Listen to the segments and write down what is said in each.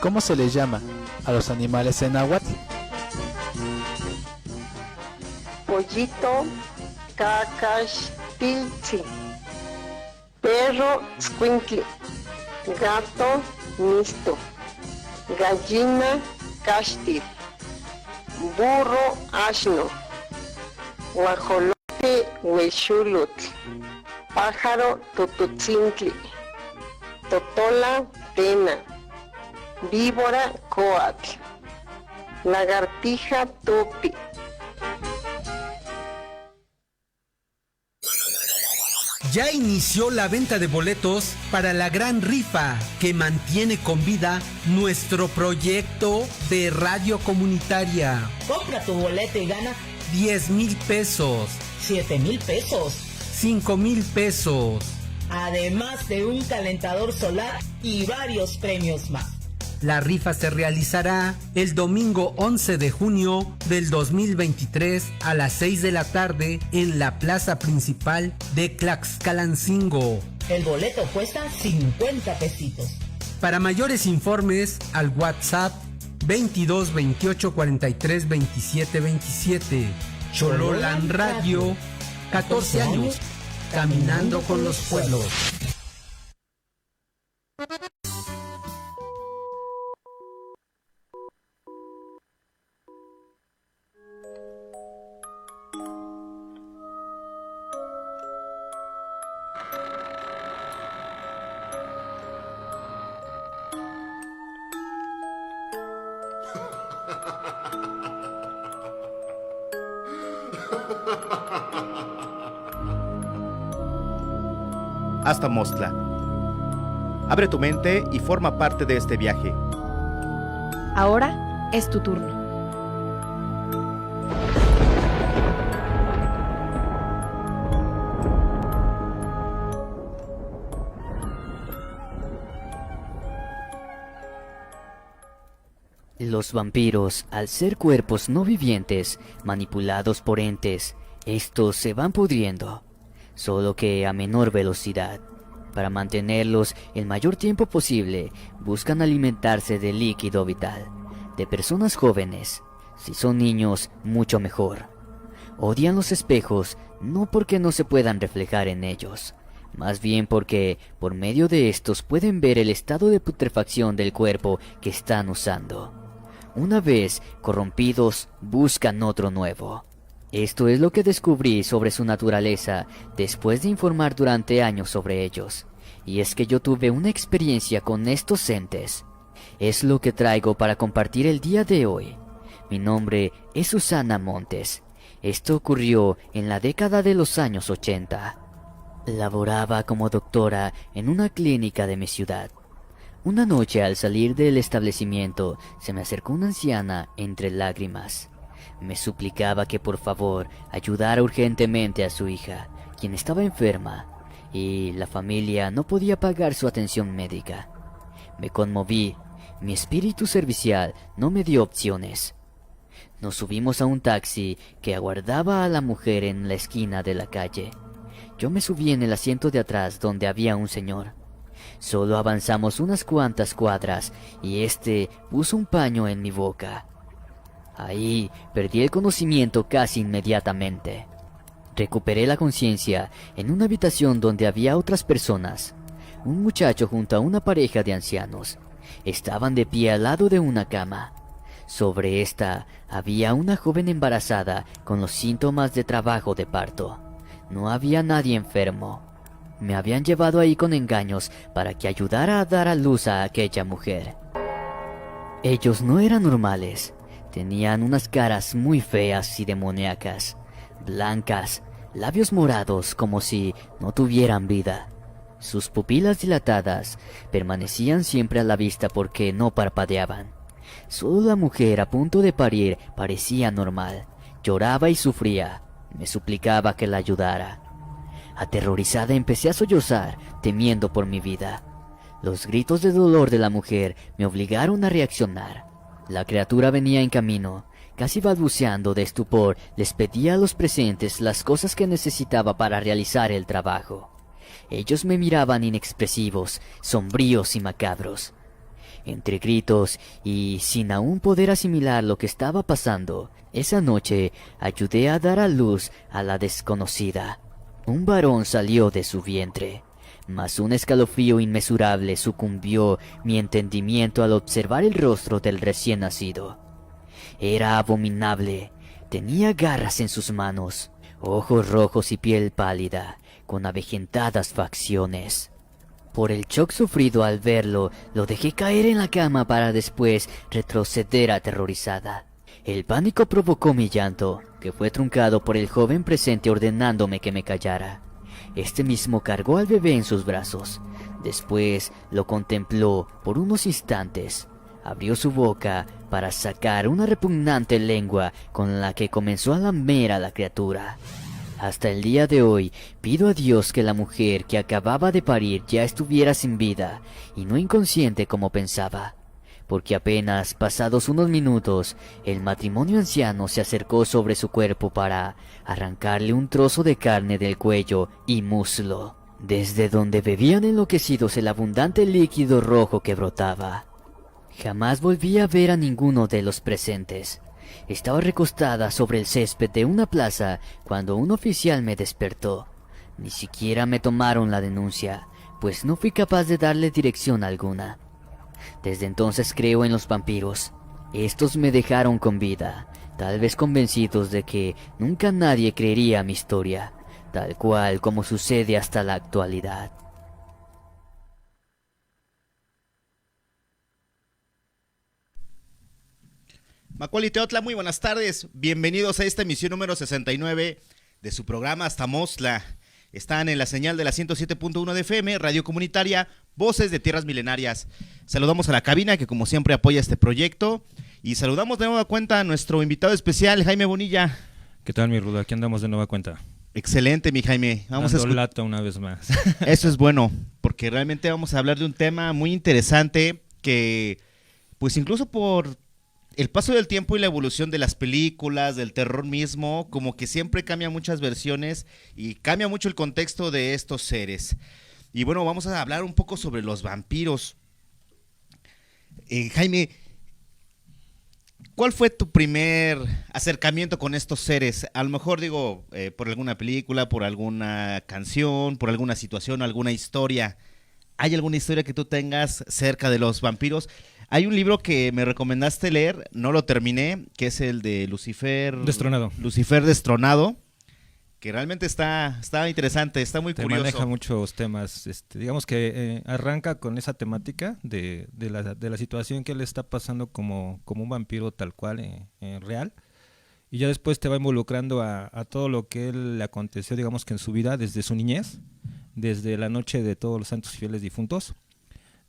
¿Cómo se les llama a los animales en náhuatl? Pollito, cacaxtiltzi, perro, squinkli, gato, misto, gallina, caxtil, burro, asno, guajolote, huexulutl, pájaro, tututzintli, totola, tena, víbora, coatl, lagartija, tupi. Ya inició la venta de boletos para la gran rifa que mantiene con vida nuestro proyecto de radio comunitaria. Compra tu boleto y gana 10,000 pesos, 7,000 pesos, 5,000 pesos. además de un calentador solar y varios premios más. La rifa se realizará el domingo 11 de junio del 2023 a las 6 de la tarde en la plaza principal de Tlaxcalancingo. El boleto cuesta 50 pesitos. Para mayores informes al WhatsApp 22 28 43 27 27. Chololan Radio, 14 años, caminando con los pueblos. Hasta Mostla. Abre tu mente y forma parte de este viaje. Ahora es tu turno. Los vampiros, al ser cuerpos no vivientes, manipulados por entes, estos se van pudriendo, solo que a menor velocidad. Para mantenerlos el mayor tiempo posible, buscan alimentarse de líquido vital, de personas jóvenes. Si son niños, mucho mejor. Odian los espejos, no porque no se puedan reflejar en ellos, más bien porque por medio de estos pueden ver el estado de putrefacción del cuerpo que están usando. Una vez corrompidos, buscan otro nuevo. Esto es lo que descubrí sobre su naturaleza después de informar durante años sobre ellos. Y es que yo tuve una experiencia con estos entes. Es lo que traigo para compartir el día de hoy. Mi nombre es Susana Montes. Esto ocurrió en la década de los años 80. Laboraba como doctora en una clínica de mi ciudad. Una noche al salir del establecimiento se me acercó una anciana entre lágrimas. Me suplicaba que por favor ayudara urgentemente a su hija, quien estaba enferma, y la familia no podía pagar su atención médica. Me conmoví, mi espíritu servicial no me dio opciones. Nos subimos a un taxi que aguardaba a la mujer en la esquina de la calle. Yo me subí en el asiento de atrás donde había un señor. Solo avanzamos unas cuantas cuadras y este puso un paño en mi boca. Ahí perdí el conocimiento casi inmediatamente. Recuperé la conciencia en una habitación donde había otras personas. Un muchacho junto a una pareja de ancianos. Estaban de pie al lado de una cama. Sobre esta había una joven embarazada con los síntomas de trabajo de parto. No había nadie enfermo. Me habían llevado ahí con engaños para que ayudara a dar a luz a aquella mujer. Ellos no eran normales. Tenían unas caras muy feas y demoníacas, blancas, labios morados como si no tuvieran vida. Sus pupilas dilatadas permanecían siempre a la vista porque no parpadeaban. Solo la mujer a punto de parir parecía normal. Lloraba y sufría. Me suplicaba que la ayudara. Aterrorizada empecé a sollozar, temiendo por mi vida. Los gritos de dolor de la mujer me obligaron a reaccionar. La criatura venía en camino. Casi balbuceando de estupor, les pedía a los presentes las cosas que necesitaba para realizar el trabajo. Ellos me miraban inexpresivos, sombríos y macabros. Entre gritos y sin aún poder asimilar lo que estaba pasando, esa noche ayudé a dar a luz a la desconocida. Un varón salió de su vientre, mas un escalofrío inmesurable sucumbió mi entendimiento al observar el rostro del recién nacido. Era abominable, tenía garras en sus manos, ojos rojos y piel pálida, con avejentadas facciones. Por el shock sufrido al verlo, lo dejé caer en la cama para después retroceder aterrorizada. El pánico provocó mi llanto, que fue truncado por el joven presente ordenándome que me callara. Este mismo cargó al bebé en sus brazos. Después lo contempló por unos instantes. Abrió su boca para sacar una repugnante lengua con la que comenzó a lamer a la criatura. Hasta el día de hoy pido a Dios que la mujer que acababa de parir ya estuviera sin vida y no inconsciente como pensaba, porque apenas pasados unos minutos el matrimonio anciano se acercó sobre su cuerpo para arrancarle un trozo de carne del cuello y muslo, desde donde bebían enloquecidos el abundante líquido rojo que brotaba. Jamás volví a ver a ninguno de los presentes. Estaba recostada sobre el césped de una plaza cuando un oficial me despertó. Ni siquiera me tomaron la denuncia, pues no fui capaz de darle dirección alguna. Desde entonces creo en los vampiros. Estos me dejaron con vida, tal vez convencidos de que nunca nadie creería mi historia, tal cual como sucede hasta la actualidad. Macaulay Teotla, muy buenas tardes. Bienvenidos a esta emisión número 69 de su programa Hasta Mostla. Están en la señal de la 107.1 de FM, radio comunitaria, Voces de Tierras Milenarias. Saludamos a la cabina que como siempre apoya este proyecto y saludamos de nueva cuenta a nuestro invitado especial, Jaime Bonilla. ¿Qué tal, mi Rudo? Aquí andamos de nueva cuenta. Excelente, mi Jaime. Vamos Dando lata una vez más. Eso es bueno, porque realmente vamos a hablar de un tema muy interesante que, pues incluso por el paso del tiempo y la evolución de las películas, del terror mismo, como que siempre cambia muchas versiones y cambia mucho el contexto de estos seres. Y bueno, vamos a hablar un poco sobre los vampiros. Jaime, ¿cuál fue tu primer acercamiento con estos seres? A lo mejor digo, por alguna película, por alguna canción, por alguna situación, alguna historia. ¿Hay alguna historia que tú tengas cerca de los vampiros? Hay un libro que me recomendaste leer, no lo terminé, que es el de Lucifer Destronado. Lucifer Destronado, que realmente está interesante, está muy curioso. Maneja muchos temas, digamos que arranca con esa temática de la situación que él está pasando como un vampiro tal cual, real, y ya después te va involucrando a todo lo que él le aconteció, digamos que en su vida, desde su niñez, desde la noche de todos los santos y fieles difuntos,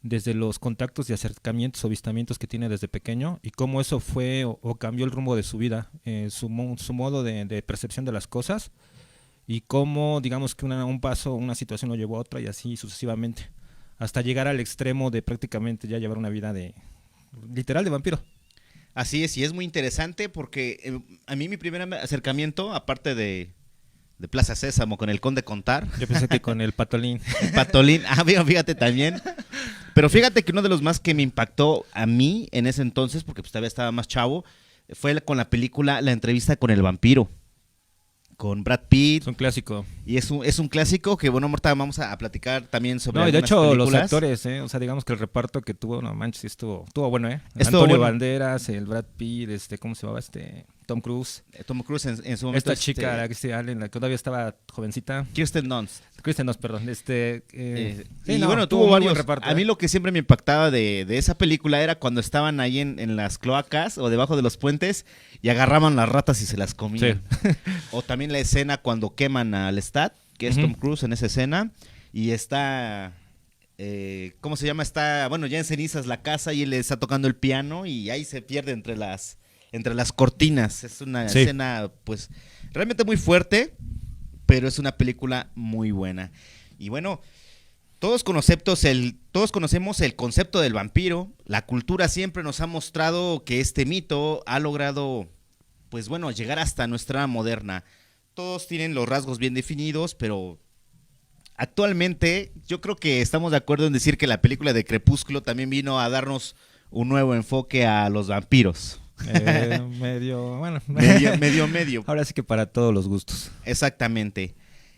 desde los contactos y acercamientos o avistamientos que tiene desde pequeño y cómo eso fue o cambió el rumbo de su vida, su modo de percepción de las cosas y cómo, digamos que un paso, una situación lo llevó a otra y así sucesivamente, hasta llegar al extremo de prácticamente ya llevar una vida literal de vampiro. Así es, y es muy interesante porque a mí mi primer acercamiento, aparte de Plaza Sésamo con el Conde Contar. Yo pensé que con el Patolín. El Patolín, fíjate también. Pero fíjate que uno de los más que me impactó a mí en ese entonces, porque pues todavía estaba más chavo, fue con la película La entrevista con el vampiro, con Brad Pitt. Es un clásico. Y es un clásico que, bueno, ahorita vamos a platicar también sobre No, y de algunas hecho películas. los actores, o sea, digamos que el reparto que tuvo, no manches, estuvo bueno, Estuvo Antonio bueno. Banderas, el Brad Pitt, ¿cómo se llamaba? Tom Cruise. Tom Cruise en su momento. Esta chica, la Christy Allen, la que todavía estaba jovencita. Kirsten Dunst. Kristen Dunst, perdón. Y bueno, tuvo varios repartos. A mí lo que siempre me impactaba de esa película era cuando estaban ahí en las cloacas o debajo de los puentes y agarraban las ratas y se las comían. Sí. O también la escena cuando queman a Lestat, que es Tom Cruise en esa escena, y está... ¿cómo se llama? Está, bueno, ya en cenizas la casa y él está tocando el piano y ahí se pierde entre las cortinas. Es una escena, pues, realmente muy fuerte, pero es una película muy buena. Y bueno, todos conocemos el concepto del vampiro. La cultura siempre nos ha mostrado que este mito ha logrado, pues bueno, llegar hasta nuestra era moderna. Todos tienen los rasgos bien definidos, pero actualmente yo creo que estamos de acuerdo en decir que la película de Crepúsculo también vino a darnos un nuevo enfoque a los vampiros. Bueno. Medio. Ahora sí que para todos los gustos. Exactamente.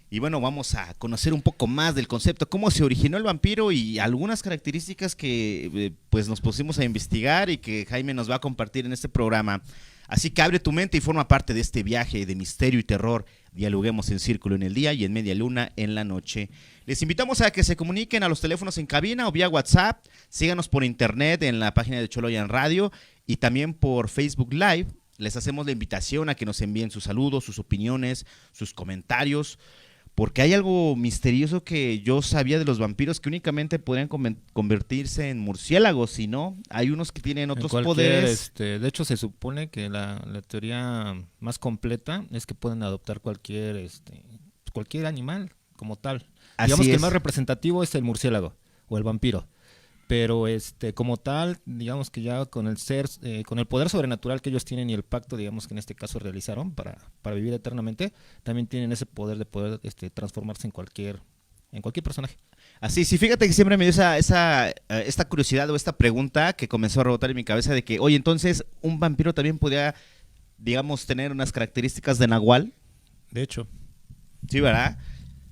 Y bueno, vamos a conocer un poco más del concepto, cómo se originó el vampiro y algunas características que pues nos pusimos a investigar y que Jaime nos va a compartir en este programa. Así que abre tu mente y forma parte de este viaje de misterio y terror. Dialoguemos en círculo en el día y en media luna en la noche. Les invitamos a que se comuniquen a los teléfonos en cabina o vía WhatsApp. Síganos por internet en la página de Choloyan Radio y también por Facebook Live. Les hacemos la invitación a que nos envíen sus saludos, sus opiniones, sus comentarios. Porque hay algo misterioso que yo sabía de los vampiros que únicamente podrían convertirse en murciélagos, y no, hay unos que tienen otros poderes. De hecho, se supone que la teoría más completa es que pueden adoptar cualquier animal como tal. Así Digamos que es. el más representativo es el murciélago o el vampiro. Pero como tal, digamos que ya con el con el poder sobrenatural que ellos tienen y el pacto, digamos que en este caso realizaron para vivir eternamente, también tienen ese poder de poder transformarse en cualquier personaje. Así, sí, fíjate que siempre me dio esta curiosidad o esta pregunta que comenzó a rebotar en mi cabeza de que, oye, entonces, ¿un vampiro también podía, digamos, tener unas características de nahual? De hecho. Sí, ¿verdad?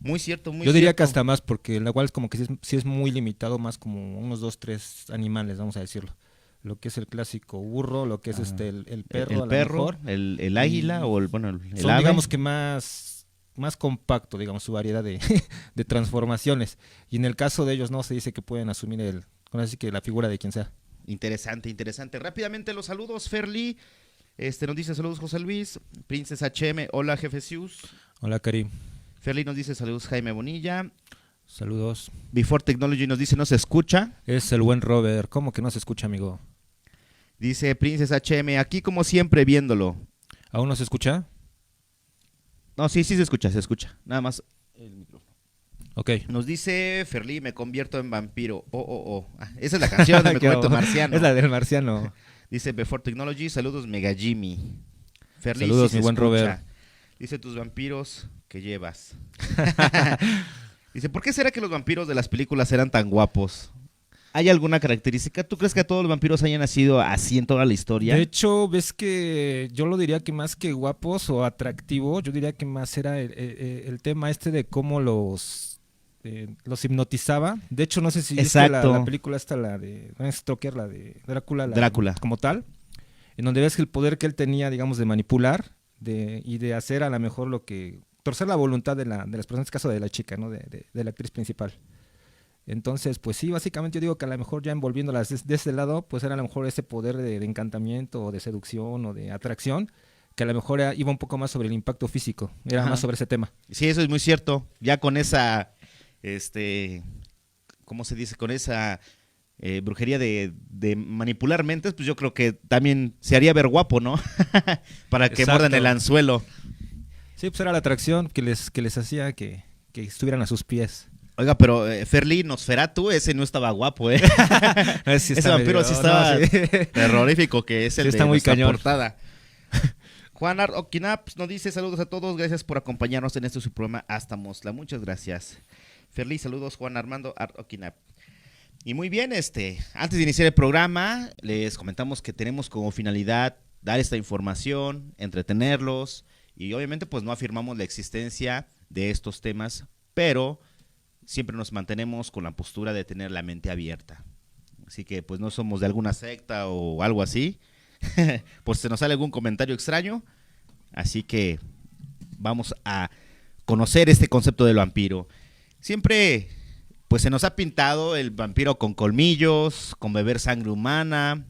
Muy cierto, muy Yo diría cierto. que hasta más, porque el nahual es como que sí es muy limitado, más como unos 2, 3 animales, vamos a decirlo. Lo que es el clásico burro, lo que es el perro, a El lo perro, mejor. el águila o el Son, ave. digamos que más compacto, digamos, su variedad de, de transformaciones. Y en el caso de ellos, no, se dice que pueden asumir así que la figura de quien sea. Interesante. Rápidamente los saludos, Ferli. Nos dice saludos José Luis, Princess HM, hola Jefe Sius. Hola, Karim. Ferli nos dice saludos Jaime Bonilla. Saludos. Before Technology nos dice no se escucha. Es el buen Robert. ¿Cómo que no se escucha, amigo? Dice Princess HM, aquí como siempre viéndolo. ¿Aún no se escucha? No, sí se escucha. Nada más el micrófono. Ok. Nos dice Ferli, me convierto en vampiro. Ah, esa es la canción de Me convierto en marciano. Es la del marciano. Dice Before Technology, saludos Mega Jimmy. Ferli, Saludos, sí mi se buen escucha. Robert. Dice tus vampiros que llevas. Dice, ¿por qué será que los vampiros de las películas eran tan guapos? ¿Hay alguna característica? ¿Tú crees que todos los vampiros hayan nacido así en toda la historia? De hecho, ves que yo lo diría que más que guapos o atractivos, yo diría que más era el tema de cómo los hipnotizaba. De hecho, no sé si viste la película la de Stoker, la de Drácula como tal, en donde ves que el poder que él tenía, digamos, de manipular y de hacer a lo mejor torcer la voluntad de las personas, en este caso de la chica, ¿no? de la actriz principal. Entonces, pues sí, básicamente yo digo que a lo mejor ya envolviéndolas de ese lado, pues era a lo mejor ese poder de encantamiento o de seducción o de atracción, que a lo mejor iba un poco más sobre el impacto físico, era más sobre ese tema. Sí, eso es muy cierto. Ya con esa, ¿cómo se dice? Con esa brujería de manipular mentes, pues yo creo que también se haría ver guapo, ¿no? Para que muerdan el anzuelo. Sí, pues era la atracción que les hacía que estuvieran a sus pies. Oiga, pero Ferli, Nosferatu, ese no estaba guapo, ¿eh? Sí, ese vampiro sí estaba sí. terrorífico, que es el está de muy nuestra cañón. portada. Juan Art Okinaps nos dice saludos a todos, gracias por acompañarnos en su programa Hasta Mosla. Muchas gracias. Ferli, saludos Juan Armando Art Okinap. Y muy bien, antes de iniciar el programa, les comentamos que tenemos como finalidad dar esta información, entretenerlos, y obviamente pues no afirmamos la existencia de estos temas, pero siempre nos mantenemos con la postura de tener la mente abierta. Así que pues no somos de alguna secta o algo así, pues se nos sale algún comentario extraño, así que vamos a conocer este concepto del vampiro. Siempre pues se nos ha pintado el vampiro con colmillos, con beber sangre humana,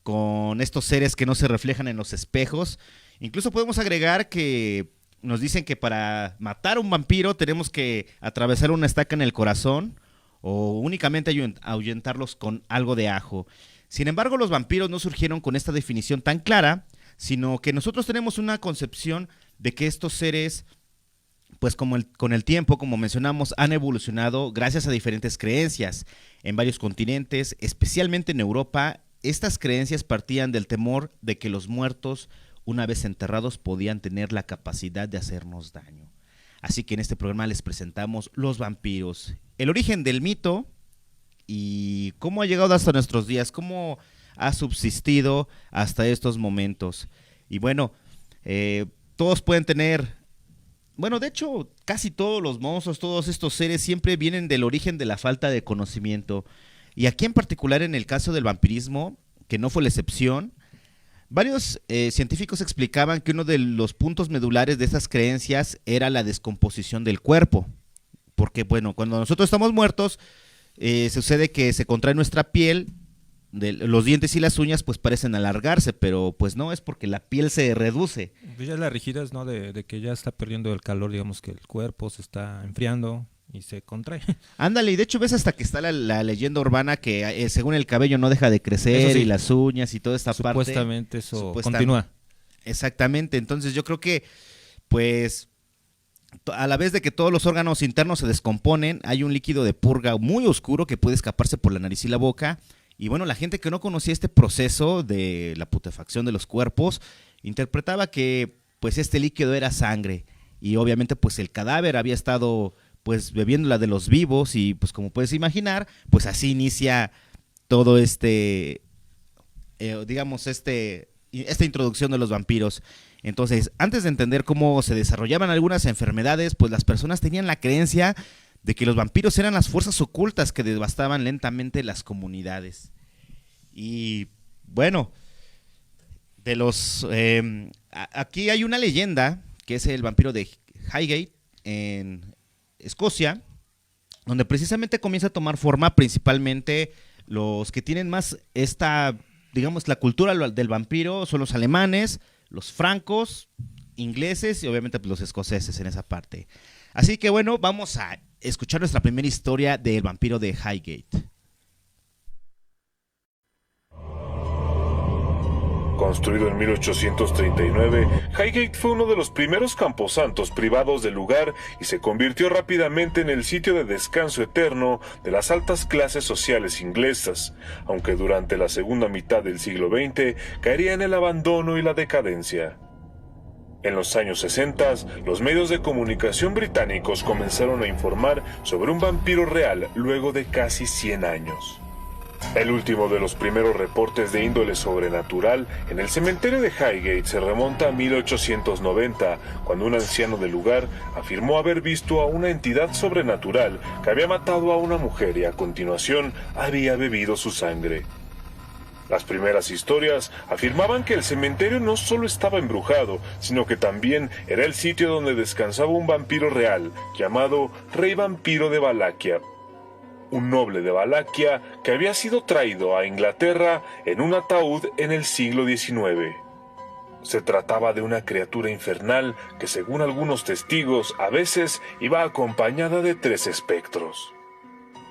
con estos seres que no se reflejan en los espejos. Incluso podemos agregar que nos dicen que para matar a un vampiro tenemos que atravesar una estaca en el corazón o únicamente ahuyentarlos con algo de ajo. Sin embargo, los vampiros no surgieron con esta definición tan clara, sino que nosotros tenemos una concepción de que estos seres, pues con el tiempo, como mencionamos, han evolucionado gracias a diferentes creencias en varios continentes, especialmente en Europa. Estas creencias partían del temor de que los muertos, una vez enterrados, podían tener la capacidad de hacernos daño. Así que en este programa les presentamos los vampiros, el origen del mito y cómo ha llegado hasta nuestros días, cómo ha subsistido hasta estos momentos. Y bueno, todos pueden tener... Bueno, de hecho, casi todos los monstruos, todos estos seres siempre vienen del origen de la falta de conocimiento. Y aquí en particular en el caso del vampirismo, que no fue la excepción, varios científicos explicaban que uno de los puntos medulares de esas creencias era la descomposición del cuerpo. Porque, bueno, cuando nosotros estamos muertos, sucede que se contrae nuestra piel, los dientes y las uñas pues parecen alargarse, pero pues no, es porque la piel se reduce. Pues ya la rigidez, ¿no? De que ya está perdiendo el calor, digamos que el cuerpo se está enfriando y se contrae. Ándale, y de hecho ves hasta que está la leyenda urbana que según el cabello no deja de crecer sí. Y las uñas y toda esta Supuestamente parte. eso continúa. Exactamente, entonces yo creo que pues a la vez de que todos los órganos internos se descomponen, hay un líquido de purga muy oscuro que puede escaparse por la nariz y la boca. Y bueno, la gente que no conocía este proceso de la putrefacción de los cuerpos interpretaba que pues este líquido era sangre y obviamente pues el cadáver había estado pues bebiendo la de los vivos y pues como puedes imaginar, pues así inicia todo esta introducción de los vampiros. Entonces, antes de entender cómo se desarrollaban algunas enfermedades, pues las personas tenían la creencia de que los vampiros eran las fuerzas ocultas que devastaban lentamente las comunidades. Y bueno, aquí hay una leyenda que es el vampiro de Highgate en Escocia, donde precisamente comienza a tomar forma principalmente los que tienen más digamos, la cultura del vampiro son los alemanes, los francos, ingleses y obviamente pues, los escoceses en esa parte. Así que bueno, vamos a escuchar nuestra primera historia del vampiro de Highgate. Construido en 1839, Highgate fue uno de los primeros camposantos privados del lugar y se convirtió rápidamente en el sitio de descanso eterno de las altas clases sociales inglesas, aunque durante la segunda mitad del siglo XX caería en el abandono y la decadencia. En los años 60, los medios de comunicación británicos comenzaron a informar sobre un vampiro real luego de casi 100 años. El último de los primeros reportes de índole sobrenatural en el cementerio de Highgate se remonta a 1890, cuando un anciano del lugar afirmó haber visto a una entidad sobrenatural que había matado a una mujer y a continuación había bebido su sangre. Las primeras historias afirmaban que el cementerio no solo estaba embrujado, sino que también era el sitio donde descansaba un vampiro real, llamado Rey Vampiro de Valaquia, un noble de Valaquia que había sido traído a Inglaterra en un ataúd en el siglo XIX. Se trataba de una criatura infernal que, según algunos testigos, a veces iba acompañada de 3 espectros.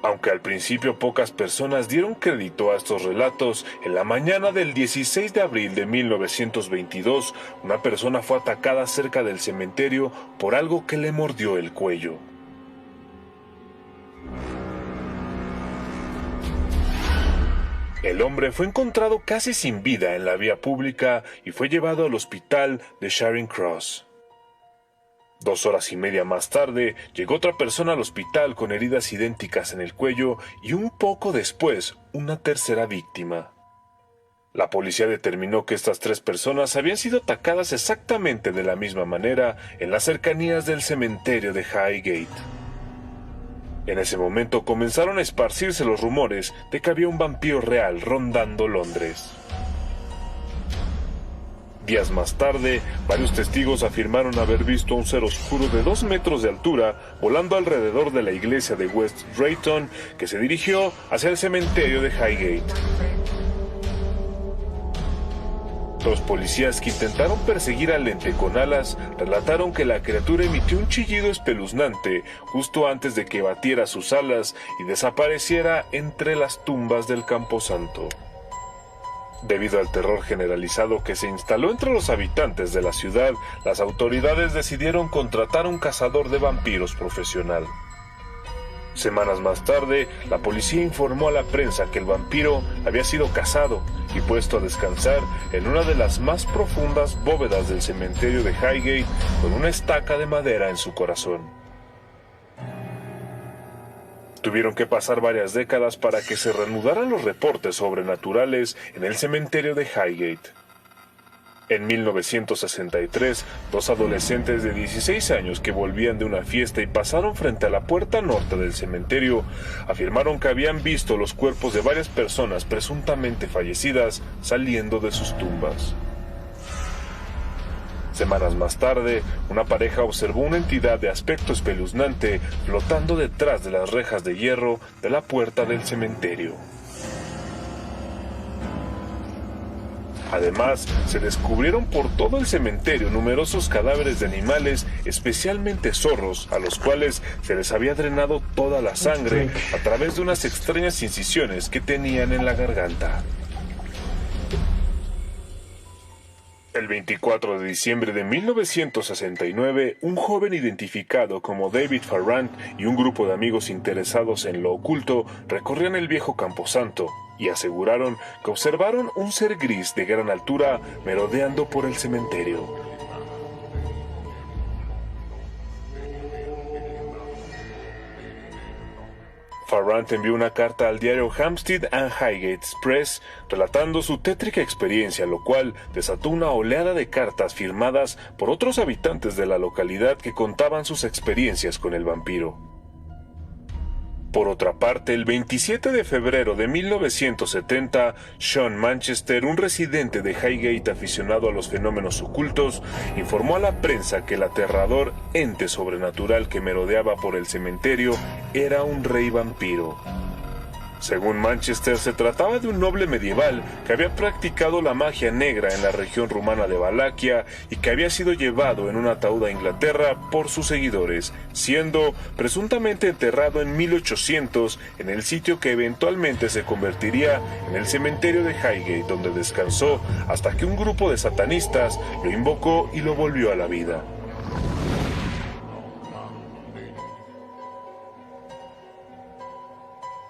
Aunque al principio pocas personas dieron crédito a estos relatos, en la mañana del 16 de abril de 1922, una persona fue atacada cerca del cementerio por algo que le mordió el cuello. El hombre fue encontrado casi sin vida en la vía pública y fue llevado al hospital de Charing Cross. 2 horas y media más tarde, llegó otra persona al hospital con heridas idénticas en el cuello y un poco después, una tercera víctima. La policía determinó que estas 3 personas habían sido atacadas exactamente de la misma manera en las cercanías del cementerio de Highgate. En ese momento comenzaron a esparcirse los rumores de que había un vampiro real rondando Londres. Días más tarde, varios testigos afirmaron haber visto a un ser oscuro de 2 metros de altura volando alrededor de la iglesia de West Drayton, que se dirigió hacia el cementerio de Highgate. Los policías que intentaron perseguir al ente con alas relataron que la criatura emitió un chillido espeluznante justo antes de que batiera sus alas y desapareciera entre las tumbas del camposanto. Debido al terror generalizado que se instaló entre los habitantes de la ciudad, las autoridades decidieron contratar a un cazador de vampiros profesional. Semanas más tarde, la policía informó a la prensa que el vampiro había sido cazado y puesto a descansar en una de las más profundas bóvedas del cementerio de Highgate con una estaca de madera en su corazón. Tuvieron que pasar varias décadas para que se reanudaran los reportes sobrenaturales en el cementerio de Highgate. En 1963, dos adolescentes de 16 años que volvían de una fiesta y pasaron frente a la puerta norte del cementerio, afirmaron que habían visto los cuerpos de varias personas presuntamente fallecidas saliendo de sus tumbas. Semanas más tarde, una pareja observó una entidad de aspecto espeluznante flotando detrás de las rejas de hierro de la puerta del cementerio. Además, se descubrieron por todo el cementerio numerosos cadáveres de animales, especialmente zorros, a los cuales se les había drenado toda la sangre a través de unas extrañas incisiones que tenían en la garganta. El 24 de diciembre de 1969, un joven identificado como David Farrant y un grupo de amigos interesados en lo oculto recorrían el viejo camposanto y aseguraron que observaron un ser gris de gran altura merodeando por el cementerio. Farrant envió una carta al diario Hampstead and Highgate Express relatando su tétrica experiencia, lo cual desató una oleada de cartas firmadas por otros habitantes de la localidad que contaban sus experiencias con el vampiro. Por otra parte, el 27 de febrero de 1970, Sean Manchester, un residente de Highgate aficionado a los fenómenos ocultos, informó a la prensa que el aterrador ente sobrenatural que merodeaba por el cementerio era un rey vampiro. Según Manchester, se trataba de un noble medieval que había practicado la magia negra en la región rumana de Valaquia y que había sido llevado en un ataúd a Inglaterra por sus seguidores, siendo presuntamente enterrado en 1800 en el sitio que eventualmente se convertiría en el cementerio de Highgate, donde descansó hasta que un grupo de satanistas lo invocó y lo volvió a la vida.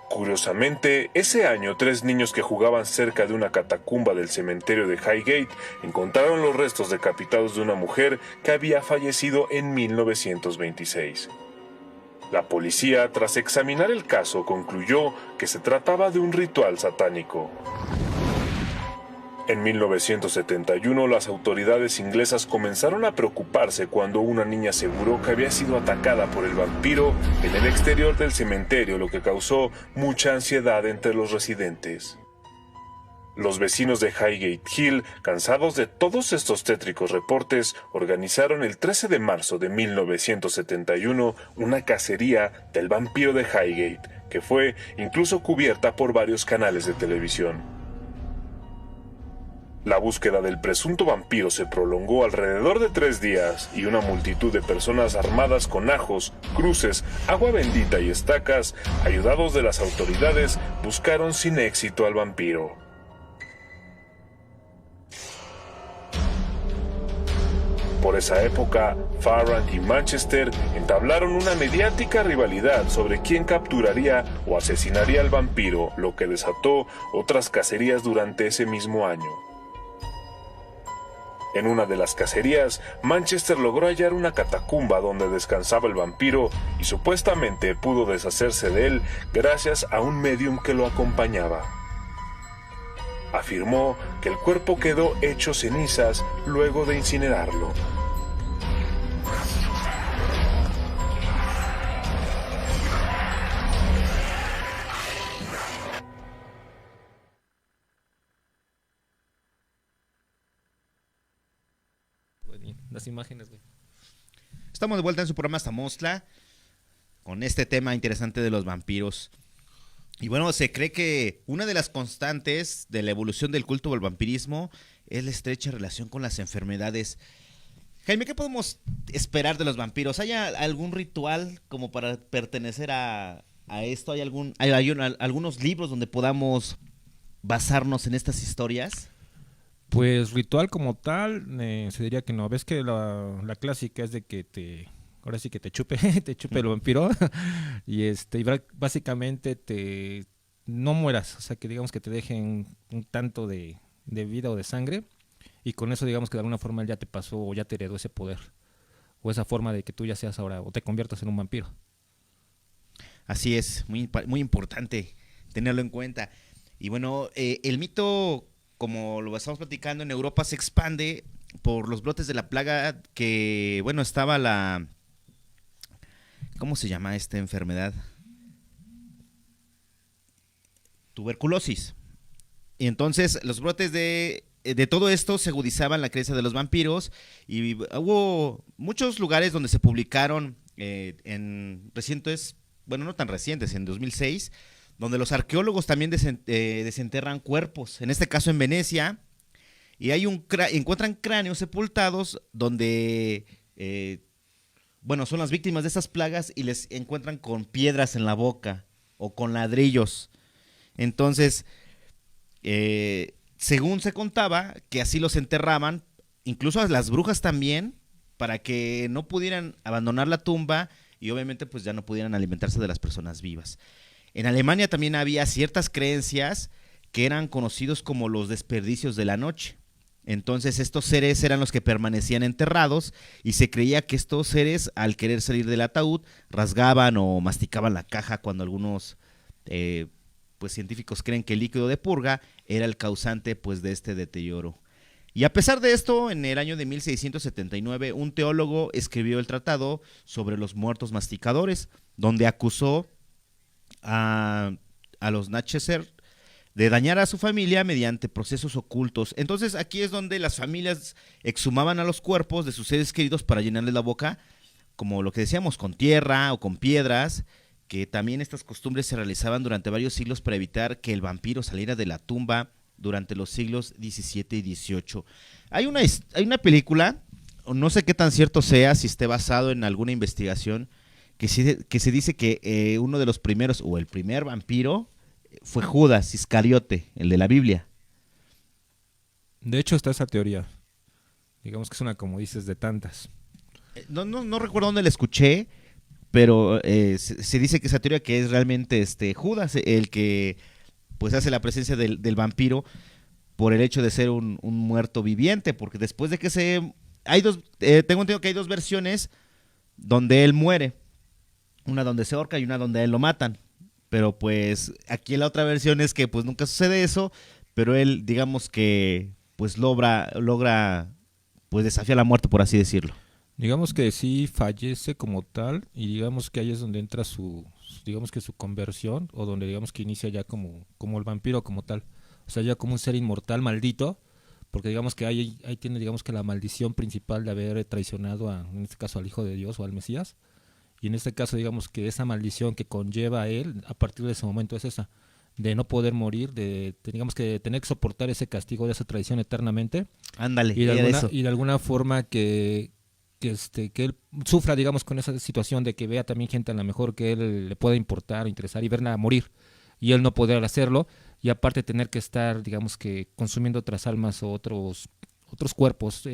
Curiosamente, ese año 3 niños que jugaban cerca de una catacumba del cementerio de Highgate encontraron los restos decapitados de una mujer que había fallecido en 1926. La policía, tras examinar el caso, concluyó que se trataba de un ritual satánico. En 1971, las autoridades inglesas comenzaron a preocuparse cuando una niña aseguró que había sido atacada por el vampiro en el exterior del cementerio, lo que causó mucha ansiedad entre los residentes. Los vecinos de Highgate Hill, cansados de todos estos tétricos reportes, organizaron el 13 de marzo de 1971 una cacería del vampiro de Highgate, que fue incluso cubierta por varios canales de televisión. La búsqueda del presunto vampiro se prolongó alrededor de 3 días y una multitud de personas armadas con ajos, cruces, agua bendita y estacas, ayudados de las autoridades, buscaron sin éxito al vampiro. Por esa época, Farrant y Manchester entablaron una mediática rivalidad sobre quién capturaría o asesinaría al vampiro, lo que desató otras cacerías durante ese mismo año. En una de las cacerías, Manchester logró hallar una catacumba donde descansaba el vampiro y supuestamente pudo deshacerse de él gracias a un médium que lo acompañaba. Afirmó que el cuerpo quedó hecho cenizas luego de incinerarlo. Las imágenes, güey. Estamos de vuelta en su programa Zamostla con este tema interesante de los vampiros. Y bueno, se cree que una de las constantes de la evolución del culto del vampirismo es la estrecha relación con las enfermedades. Jaime, ¿qué podemos esperar de los vampiros? ¿Hay algún ritual como para pertenecer a esto? ¿Hay algunos libros donde podamos basarnos en estas historias? Pues ritual como tal, se diría que no. Ves que la clásica es de que te ahora sí que te chupe, te chupe el vampiro y básicamente no mueras, o sea que digamos que te dejen un tanto de vida o de sangre y con eso digamos que de alguna forma él ya te pasó o ya te heredó ese poder o esa forma de que tú ya seas ahora o te conviertas en un vampiro. Así es, muy importante tenerlo en cuenta. Y bueno, el mito, como lo estamos platicando, en Europa se expande por los brotes de la plaga que, bueno, estaba ¿cómo se llama esta enfermedad? Tuberculosis. Y entonces los brotes de todo esto se agudizaban la creencia de los vampiros y hubo muchos lugares donde se publicaron en recientes, bueno, no tan recientes, en 2006, donde los arqueólogos también desenterran cuerpos, en este caso en Venecia, y encuentran cráneos sepultados donde, bueno, son las víctimas de estas plagas y les encuentran con piedras en la boca o con ladrillos. Entonces, según se contaba, que así los enterraban, incluso a las brujas también, para que no pudieran abandonar la tumba y obviamente pues ya no pudieran alimentarse de las personas vivas. En Alemania también había ciertas creencias que eran conocidos como los desperdicios de la noche. Entonces estos seres eran los que permanecían enterrados y se creía que estos seres, al querer salir del ataúd, rasgaban o masticaban la caja cuando algunos pues científicos creen que el líquido de purga era el causante pues de este deterioro. Y a pesar de esto, en el año de 1679, un teólogo escribió el tratado sobre los muertos masticadores, donde acusó a los Natchez de dañar a su familia mediante procesos ocultos. Entonces aquí es donde las familias exhumaban a los cuerpos de sus seres queridos para llenarles la boca, como lo que decíamos, con tierra o con piedras, que también estas costumbres se realizaban durante varios siglos para evitar que el vampiro saliera de la tumba durante los siglos XVII y XVIII. Hay una película, no sé qué tan cierto sea, si esté basado en alguna investigación, que se dice que uno de los primeros, o el primer vampiro, fue Judas Iscariote, el de la Biblia. De hecho está esa teoría, digamos que es una, como dices, de tantas. No recuerdo dónde la escuché, pero se dice que esa teoría que es realmente Judas el que pues hace la presencia del vampiro por el hecho de ser un muerto viviente, porque después de que tengo entendido que hay dos versiones donde él muere, una donde se ahorca y una donde a él lo matan, pero pues aquí la otra versión es que pues nunca sucede eso, pero él digamos que pues logra pues desafiar la muerte, por así decirlo. Digamos que sí fallece como tal y digamos que ahí es donde entra digamos que su conversión o donde digamos que inicia ya como el vampiro como tal, o sea ya como un ser inmortal maldito, porque digamos que ahí tiene digamos que la maldición principal de haber traicionado en este caso al Hijo de Dios o al Mesías, y en este caso digamos que esa maldición que conlleva a él a partir de ese momento es esa, de no poder morir, digamos que tener que soportar ese castigo de esa traición eternamente. Ándale, y de alguna forma que él sufra, digamos, con esa situación de que vea también gente a lo mejor que él le pueda importar, interesar y verla morir y él no poder hacerlo, y aparte tener que estar, digamos que consumiendo otras almas o otros cuerpos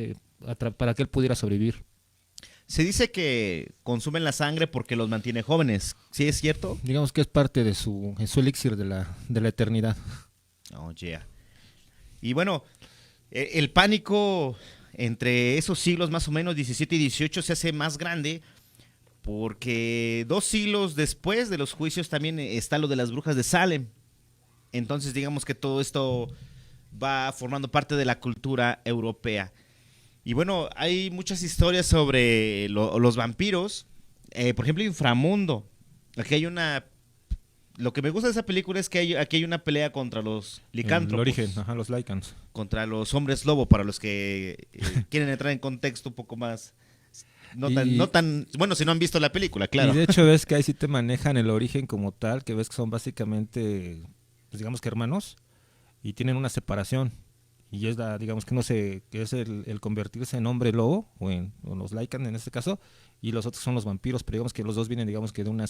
para que él pudiera sobrevivir. Se dice que consumen la sangre porque los mantiene jóvenes, ¿sí es cierto? Digamos que es parte de su elixir de la eternidad. Oh, yeah. Y bueno, el pánico entre esos siglos más o menos 17 y 18 se hace más grande porque 2 siglos después de los juicios también está lo de las brujas de Salem. Entonces digamos que todo esto va formando parte de la cultura europea. Y bueno, hay muchas historias sobre los vampiros. Por ejemplo, Inframundo. Aquí hay lo que me gusta de esa película es que aquí hay una pelea contra los licántropos. El origen, los Lycans. Contra los hombres lobo, para los que quieren entrar en contexto un poco más. No tan bueno, si no han visto la película, claro. Y de hecho ves que ahí sí te manejan el origen como tal, que ves que son básicamente, pues digamos que hermanos, y tienen una separación. Y es digamos que no sé, que es el convertirse en hombre lobo, o los Lycan en este caso, y los otros son los vampiros, pero digamos que los dos vienen digamos que de un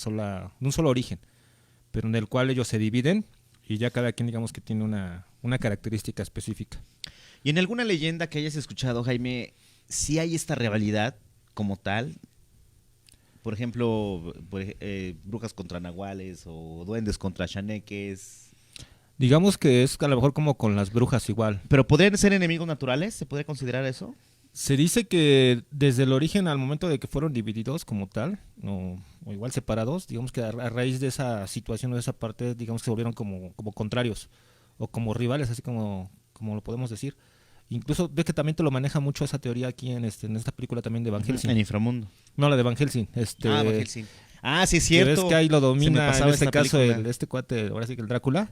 solo origen, pero en el cual ellos se dividen y ya cada quien digamos que tiene una característica específica. ¿Y en alguna leyenda que hayas escuchado, Jaime, sí hay esta rivalidad como tal? Por ejemplo, brujas contra nahuales o duendes contra chaneques. Digamos que es a lo mejor como con las brujas igual. ¿Pero podrían ser enemigos naturales? ¿Se podría considerar eso? Se dice que desde el origen al momento de que fueron divididos como tal, o igual separados, digamos que a raíz de esa situación o de esa parte, digamos que se volvieron como contrarios o como rivales, así como lo podemos decir. Incluso ves que también te lo maneja mucho esa teoría aquí en esta película también de Van Helsing. En Inframundo. No, la de Van Helsing. Van Helsing. Ah, sí es cierto. Que ves que ahí lo domina, en este caso, este cuate, ahora sí que el Drácula.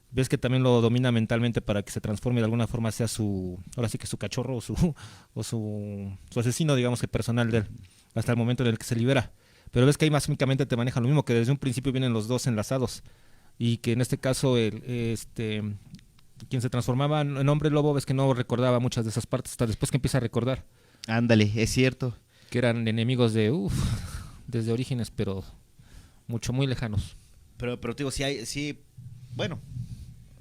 Ves que también lo domina mentalmente para que se transforme de alguna forma, sea ahora sí que su cachorro o su asesino, digamos que personal de él, hasta el momento en el que se libera. Pero ves que ahí más únicamente te maneja lo mismo, que desde un principio vienen los dos enlazados. Y que en este caso quien se transformaba en hombre lobo, ves que no recordaba muchas de esas partes, hasta después que empieza a recordar. Ándale, es cierto. Que eran enemigos desde orígenes, pero muy lejanos. Pero digo, bueno,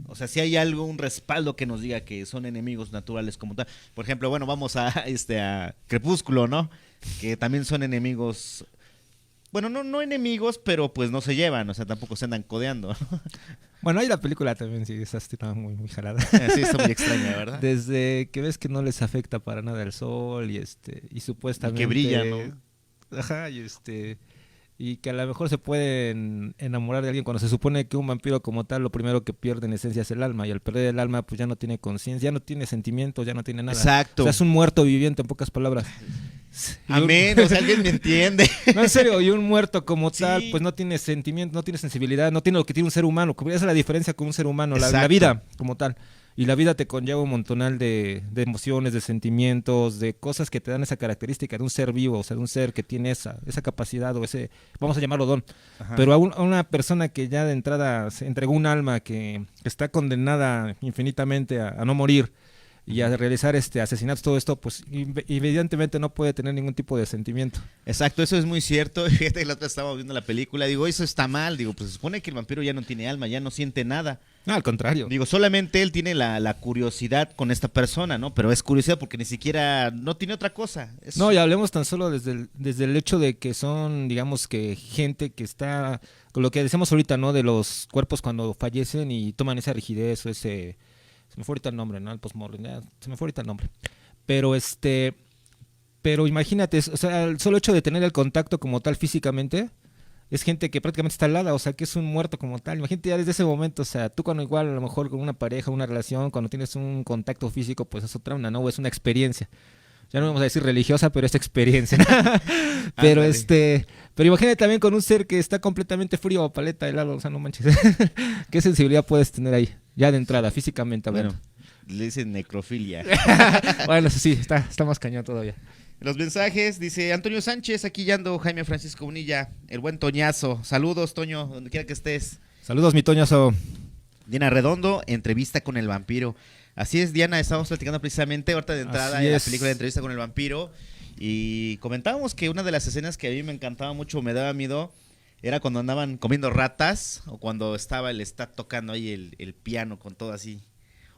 o sea, si hay algo, un respaldo que nos diga que son enemigos naturales como tal. Por ejemplo, bueno, vamos a Crepúsculo, ¿no? Que también son enemigos. Bueno, no enemigos, pero pues no se llevan, o sea, tampoco se andan codeando. Bueno, ahí la película también sí, esa está muy jalada. Sí, está muy extraña, ¿verdad? Desde que ves que no les afecta para nada el sol y supuestamente... Y que brilla, ¿no? Ajá, y que a lo mejor se pueden enamorar de alguien cuando se supone que un vampiro como tal lo primero que pierde en esencia es el alma, y al perder el alma pues ya no tiene conciencia, ya no tiene sentimientos, ya no tiene nada. Exacto. O sea, es un muerto viviente en pocas palabras. Amén, o sea, alguien me entiende. No, en serio, y un muerto como Sí. tal pues no tiene sentimiento, no tiene sensibilidad, no tiene lo que tiene un ser humano, esa es la diferencia con un ser humano, la Exacto. vida como tal. Y la vida te conlleva un montonal de emociones, de sentimientos, de cosas que te dan esa característica de un ser vivo, o sea, de un ser que tiene esa capacidad o ese, vamos a llamarlo don. Ajá. Pero a una persona que ya de entrada se entregó un alma, que está condenada infinitamente a no morir y a realizar asesinatos, todo esto, pues evidentemente no puede tener ningún tipo de sentimiento. Exacto, eso es muy cierto. Fíjate que la otra estábamos viendo la película, digo, eso está mal, digo, pues se supone que el vampiro ya no tiene alma, ya no siente nada. No, al contrario. Digo, solamente él tiene la curiosidad con esta persona, ¿no? Pero es curiosidad porque ni siquiera, no tiene otra cosa. No, y hablemos tan solo desde el hecho de que son, digamos que gente que está, con lo que decimos ahorita, ¿no? De los cuerpos cuando fallecen y toman esa rigidez o ese, se me fue ahorita el nombre, ¿no? El postmortem, se me fue ahorita el nombre. Pero imagínate, o sea, el solo hecho de tener el contacto como tal físicamente, es gente que prácticamente está alada, o sea, que es un muerto como tal. Imagínate ya desde ese momento, o sea, tú cuando igual a lo mejor con una pareja, una relación, cuando tienes un contacto físico, pues es otra una, ¿no? O es una experiencia. Ya no vamos a decir religiosa, pero es experiencia. pero pero imagínate también con un ser que está completamente frío o paleta helado, o sea, no manches. ¿Qué sensibilidad puedes tener ahí? Ya de entrada, físicamente hablando. Bueno, le dicen necrofilia. Bueno, eso sí, está más cañón todavía. Los mensajes, dice Antonio Sánchez, aquí ya ando Jaime Francisco Unilla, el buen Toñazo. Saludos, Toño, donde quiera que estés. Saludos, mi Toñazo. Diana Redondo, entrevista con el vampiro. Así es, Diana, estábamos platicando precisamente ahorita de entrada Así en la es. película de Entrevista con el vampiro y comentábamos que una de las escenas que a mí me encantaba mucho, me daba miedo, era cuando andaban comiendo ratas o cuando está tocando ahí el piano con todo así.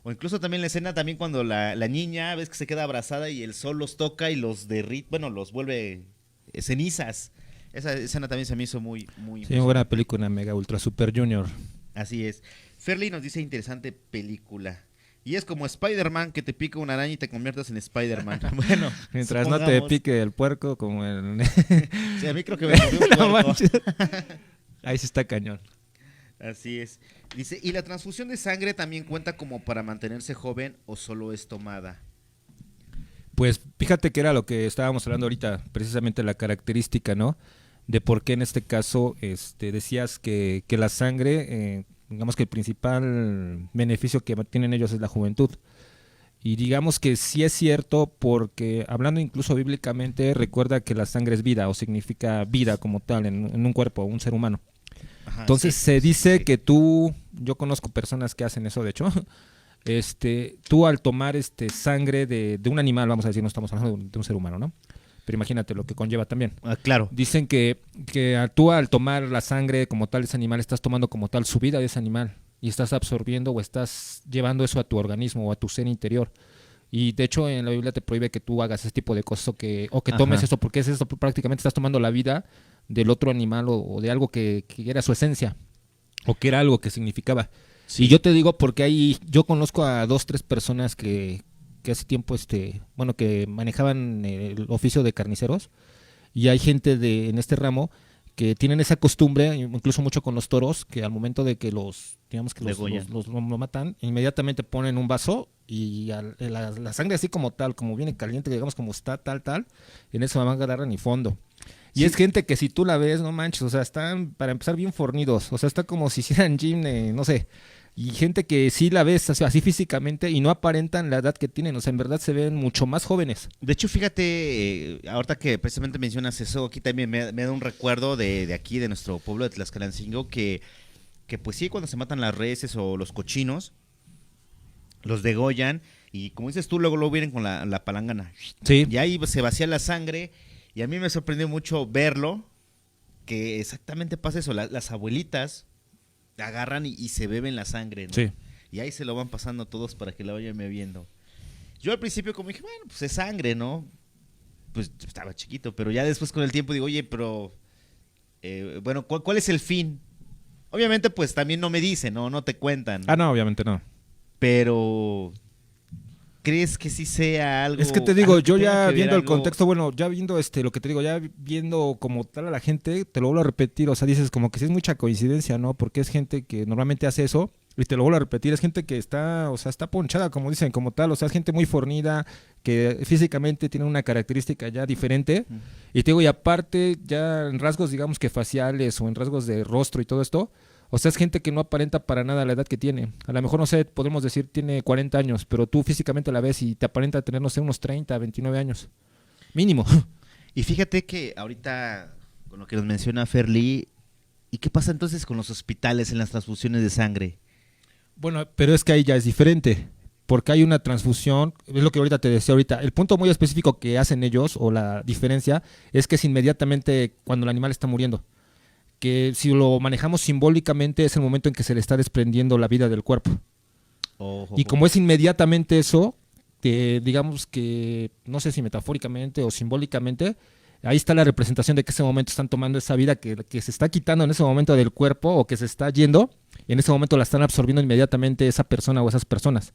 O incluso también la escena también cuando la niña, ves que se queda abrazada y el sol los toca y los derrite, bueno, los vuelve cenizas. Esa escena también se me hizo muy Sí, muy buena película, Mega Ultra Super Junior. Así es. Ferley nos dice interesante película. Y es como Spider-Man, que te pica una araña y te conviertes en Spider-Man. Bueno, Mientras no te pique el puerco como el... Sí, a mí creo que me mordió un No puerco. manches. Ahí sí está cañón. Así es. Dice, ¿y la transfusión de sangre también cuenta como para mantenerse joven o solo es tomada? Pues fíjate que era lo que estábamos hablando ahorita, precisamente la característica, ¿no? De por qué en este caso decías que la sangre, digamos que el principal beneficio que tienen ellos es la juventud. Y digamos que sí es cierto porque hablando incluso bíblicamente, recuerda que la sangre es vida o significa vida como tal en un cuerpo, un ser humano. Ajá, Entonces sí, se dice sí. que yo conozco personas que hacen eso de hecho, tú al tomar sangre de un animal, vamos a decir, no estamos hablando de un ser humano, ¿no? Pero imagínate lo que conlleva también. Claro. Dicen que tú al tomar la sangre como tal de ese animal, estás tomando como tal su vida de ese animal y estás absorbiendo o estás llevando eso a tu organismo o a tu ser interior. Y de hecho en la Biblia te prohíbe que tú hagas ese tipo de cosas o que tomes Ajá. eso, porque es eso, prácticamente estás tomando la vida del otro animal o de algo que era su esencia o que era algo que significaba. Sí. Y yo te digo porque yo conozco a 2-3 personas que hace tiempo, bueno, que manejaban el oficio de carniceros, y hay gente en este ramo que tienen esa costumbre, incluso mucho con los toros, que al momento de que los lo matan, inmediatamente ponen un vaso y la sangre así como tal, como viene caliente, digamos como está tal, en eso van a agarrar ni fondo. Y Sí. es gente que si tú la ves, no manches, o sea, están para empezar bien fornidos, o sea, está como si hicieran gym, no sé. Y gente que sí la ves así físicamente y no aparentan la edad que tienen, o sea, en verdad se ven mucho más jóvenes. De hecho, fíjate, ahorita que precisamente mencionas eso, aquí también me da un recuerdo de aquí, de nuestro pueblo de Tlaxcalancingo, que pues sí, cuando se matan las reses o los cochinos, los degollan y como dices tú, luego lo vienen con la palangana. Sí. Y ahí se vacía la sangre y a mí me sorprendió mucho verlo, que exactamente pasa eso, las abuelitas agarran y se beben la sangre, ¿no? Sí. Y ahí se lo van pasando todos para que la vayan bebiendo. Yo al principio como dije, bueno, pues es sangre, ¿no? Pues estaba chiquito, pero ya después con el tiempo digo, oye, pero bueno, ¿cuál es el fin? Obviamente pues también no me dicen, no te cuentan. Ah, no, obviamente no. Pero ¿crees que sí sea algo? Es que te digo, algo que yo tenga ya que ver viendo el algo? contexto, bueno, ya viendo lo que te digo, ya viendo como tal a la gente, te lo vuelvo a repetir, o sea, dices como que sí es mucha coincidencia, ¿no? Porque es gente que normalmente hace eso, y te lo vuelvo a repetir, es gente que está, o sea, está ponchada, como dicen, como tal, o sea, es gente muy fornida, que físicamente tiene una característica ya diferente, y te digo, y aparte, ya en rasgos, digamos que faciales, o en rasgos de rostro y todo esto, o sea, es gente que no aparenta para nada la edad que tiene. A lo mejor, no sé, podemos decir tiene 40 años, pero tú físicamente la ves y te aparenta tener, no sé, unos 30, 29 años. Mínimo. Y fíjate que ahorita, con lo que nos menciona Ferli, ¿y qué pasa entonces con los hospitales en las transfusiones de sangre? Bueno, pero es que ahí ya es diferente, porque hay una transfusión, es lo que ahorita te decía ahorita. El punto muy específico que hacen ellos, o la diferencia, es que es inmediatamente cuando el animal está muriendo. Que si lo manejamos simbólicamente es el momento en que se le está desprendiendo la vida del cuerpo. Y como es inmediatamente eso, digamos que, no sé si metafóricamente o simbólicamente, ahí está la representación de que ese momento están tomando esa vida que se está quitando en ese momento del cuerpo o que se está yendo, y en ese momento la están absorbiendo inmediatamente esa persona o esas personas.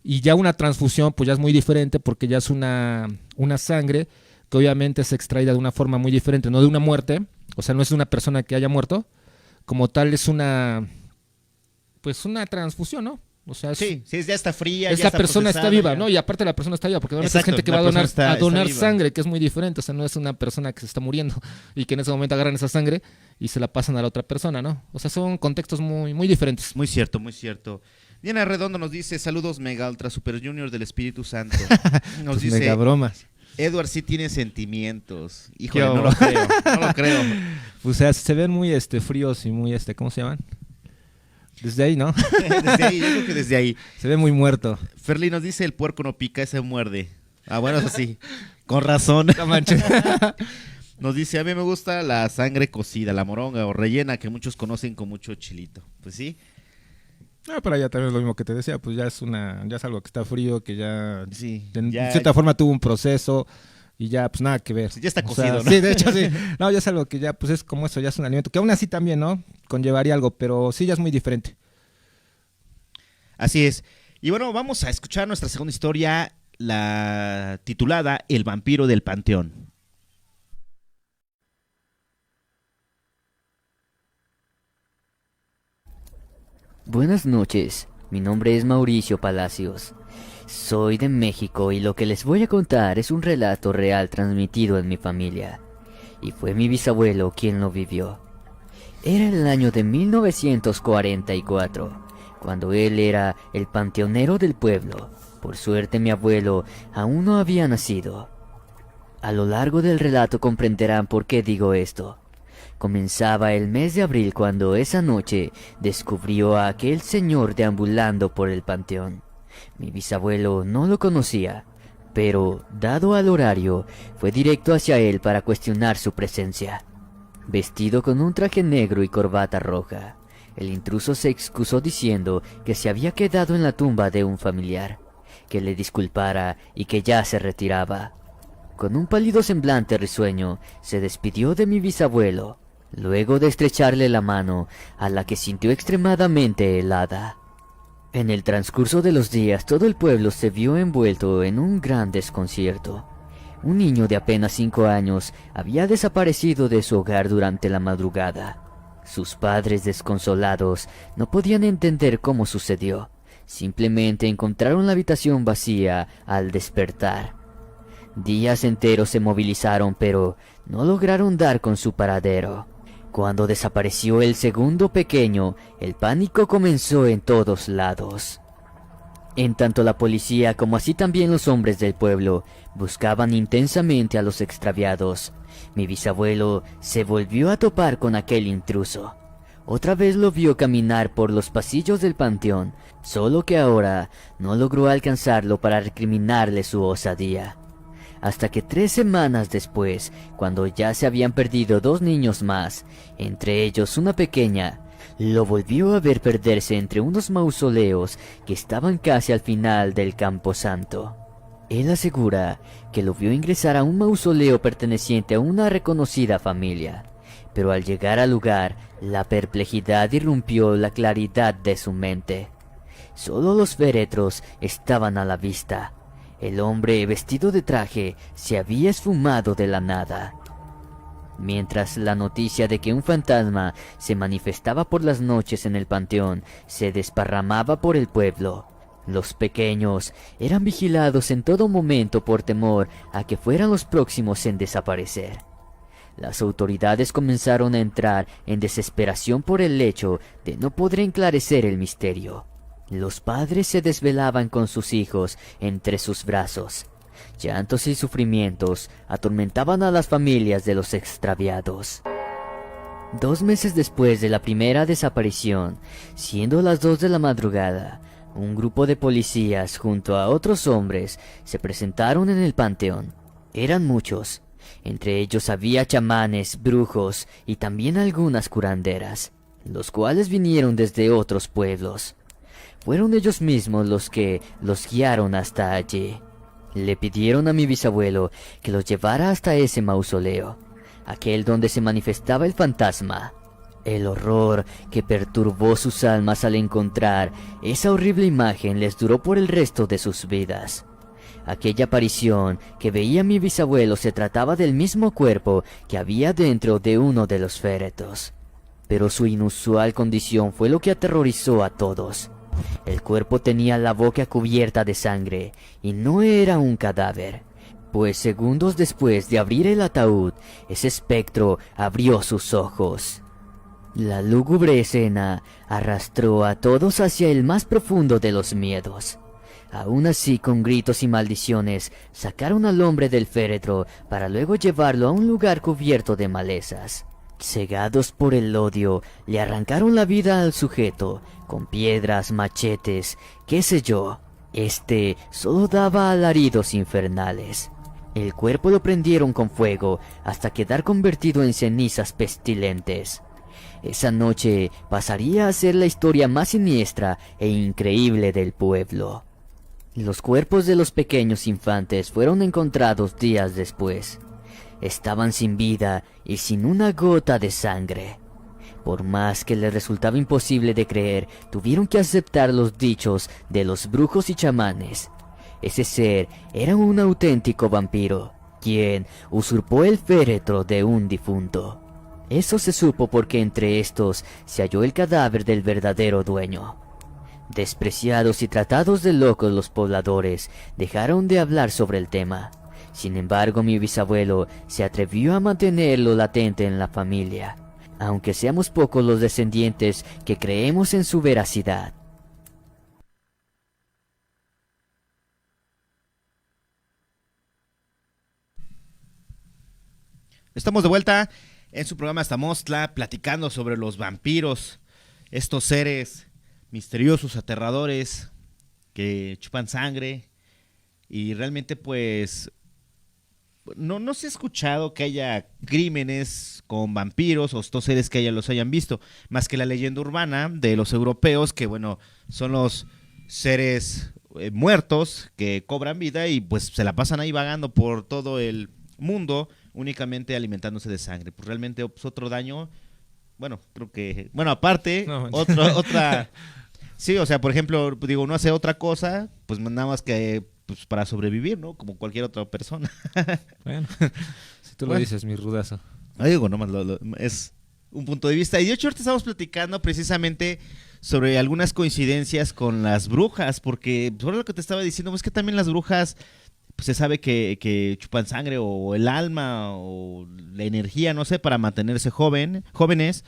Y ya una transfusión pues ya es muy diferente porque ya es una sangre que obviamente es extraída de una forma muy diferente, no de una muerte, o sea, no es de una persona que haya muerto, como tal es una transfusión, ¿no? O sea, Sí, ya está fría. esa ya está persona está procesada, viva, ya. ¿no? Y aparte la persona está viva, porque normalmente Exacto, es gente que la va a persona donar, está viva. sangre, que es muy diferente, o sea, no es una persona que se está muriendo y que en ese momento agarran esa sangre y se la pasan a la otra persona, ¿no? O sea, son contextos muy, muy diferentes. Muy cierto, muy cierto. Diana Redondo nos dice, saludos Mega Ultra Super Junior del Espíritu Santo. Nos Pues dice, mega bromas. Edward sí tiene sentimientos. Híjole, ¿Qué no lo creo, no lo creo. O sea, se ven muy fríos y muy, ¿cómo se llaman? Desde ahí, ¿no? Desde ahí, yo creo que desde ahí. Se ve muy muerto. Ferli nos dice, el puerco no pica, ese muerde. Ah, bueno, eso sí. Con razón. No manches. Nos dice, a mí me gusta la sangre cocida, la moronga o rellena, que muchos conocen con mucho chilito. Pues sí. Pero ya también es lo mismo que te decía, pues ya es algo que está frío, que ya Sí, de ya- cierta forma tuvo un proceso y ya pues nada que ver. Sí, ya está O sea, cocido, ¿no? Sí, de hecho sí. No, ya es algo que ya pues es como eso, ya es un alimento, que aún así también, ¿no? Conllevaría algo, pero sí ya es muy diferente. Así es. Y bueno, vamos a escuchar nuestra segunda historia, la titulada El vampiro del panteón. Buenas noches, mi nombre es Mauricio Palacios. Soy de México y lo que les voy a contar es un relato real transmitido en mi familia. Y fue mi bisabuelo quien lo vivió. Era el año de 1944, cuando él era el panteonero del pueblo. Por suerte mi abuelo aún no había nacido. A lo largo del relato comprenderán por qué digo esto. Comenzaba el mes de abril cuando esa noche descubrió a aquel señor deambulando por el panteón. Mi bisabuelo no lo conocía, pero, dado al horario, fue directo hacia él para cuestionar su presencia. Vestido con un traje negro y corbata roja, el intruso se excusó diciendo que se había quedado en la tumba de un familiar, que le disculpara y que ya se retiraba. Con un pálido semblante risueño, se despidió de mi bisabuelo, luego de estrecharle la mano, a la que sintió extremadamente helada. En el transcurso de los días, todo el pueblo se vio envuelto en un gran desconcierto. Un niño de apenas 5 años había desaparecido de su hogar durante la madrugada. Sus padres, desconsolados, no podían entender cómo sucedió. Simplemente encontraron la habitación vacía al despertar. Días enteros se movilizaron, pero no lograron dar con su paradero. Cuando desapareció el segundo pequeño, el pánico comenzó en todos lados. En tanto la policía, como así también los hombres del pueblo, buscaban intensamente a los extraviados, mi bisabuelo se volvió a topar con aquel intruso. Otra vez lo vio caminar por los pasillos del panteón, solo que ahora no logró alcanzarlo para recriminarle su osadía. Hasta que 3 semanas después, cuando ya se habían perdido 2 niños más, entre ellos una pequeña, lo volvió a ver perderse entre unos mausoleos que estaban casi al final del camposanto. Él asegura que lo vio ingresar a un mausoleo perteneciente a una reconocida familia, pero al llegar al lugar, la perplejidad irrumpió la claridad de su mente. Solo los féretros estaban a la vista. El hombre vestido de traje se había esfumado de la nada. Mientras la noticia de que un fantasma se manifestaba por las noches en el panteón se desparramaba por el pueblo, los pequeños eran vigilados en todo momento por temor a que fueran los próximos en desaparecer. Las autoridades comenzaron a entrar en desesperación por el hecho de no poder enclarecer el misterio. Los padres se desvelaban con sus hijos entre sus brazos. Llantos y sufrimientos atormentaban a las familias de los extraviados. 2 meses después de la primera desaparición, siendo las 2 de la madrugada, un grupo de policías junto a otros hombres se presentaron en el panteón. Eran muchos. Entre ellos había chamanes, brujos y también algunas curanderas, los cuales vinieron desde otros pueblos. Fueron ellos mismos los que los guiaron hasta allí. Le pidieron a mi bisabuelo que los llevara hasta ese mausoleo, aquel donde se manifestaba el fantasma. El horror que perturbó sus almas al encontrar esa horrible imagen les duró por el resto de sus vidas. Aquella aparición que veía mi bisabuelo se trataba del mismo cuerpo que había dentro de uno de los féretros. Pero su inusual condición fue lo que aterrorizó a todos. El cuerpo tenía la boca cubierta de sangre y no era un cadáver, pues segundos después de abrir el ataúd, ese espectro abrió sus ojos. La lúgubre escena arrastró a todos hacia el más profundo de los miedos. Aún así, con gritos y maldiciones, sacaron al hombre del féretro para luego llevarlo a un lugar cubierto de malezas. Cegados por el odio, le arrancaron la vida al sujeto, con piedras, machetes, qué sé yo. Este solo daba alaridos infernales. El cuerpo lo prendieron con fuego hasta quedar convertido en cenizas pestilentes. Esa noche pasaría a ser la historia más siniestra e increíble del pueblo. Los cuerpos de los pequeños infantes fueron encontrados días después. Estaban sin vida y sin una gota de sangre. Por más que les resultaba imposible de creer, tuvieron que aceptar los dichos de los brujos y chamanes. Ese ser era un auténtico vampiro, quien usurpó el féretro de un difunto. Eso se supo porque entre estos se halló el cadáver del verdadero dueño. Despreciados y tratados de locos, los pobladores dejaron de hablar sobre el tema. Sin embargo, mi bisabuelo se atrevió a mantenerlo latente en la familia, aunque seamos pocos los descendientes que creemos en su veracidad. Estamos de vuelta en su programa Estamostla, platicando sobre los vampiros, estos seres misteriosos, aterradores, que chupan sangre. Y realmente pues no se ha escuchado que haya crímenes con vampiros o estos seres que los hayan visto, más que la leyenda urbana de los europeos, que bueno, son los seres muertos que cobran vida y pues se la pasan ahí vagando por todo el mundo únicamente alimentándose de sangre. Pues realmente pues, otro daño, bueno, creo que, bueno, aparte, No. otra, sí, o sea, por ejemplo, digo, uno hace otra cosa, pues nada más que pues para sobrevivir, ¿no? Como cualquier otra persona. Bueno, si tú lo Bueno. dices, mi rudazo. Digo, nomás es un punto de vista. Y de hecho, ahorita estamos platicando precisamente sobre algunas coincidencias con las brujas, porque sobre lo que te estaba diciendo, es que también las brujas, pues, se sabe que chupan sangre o el alma o la energía, no sé, para mantenerse jóvenes.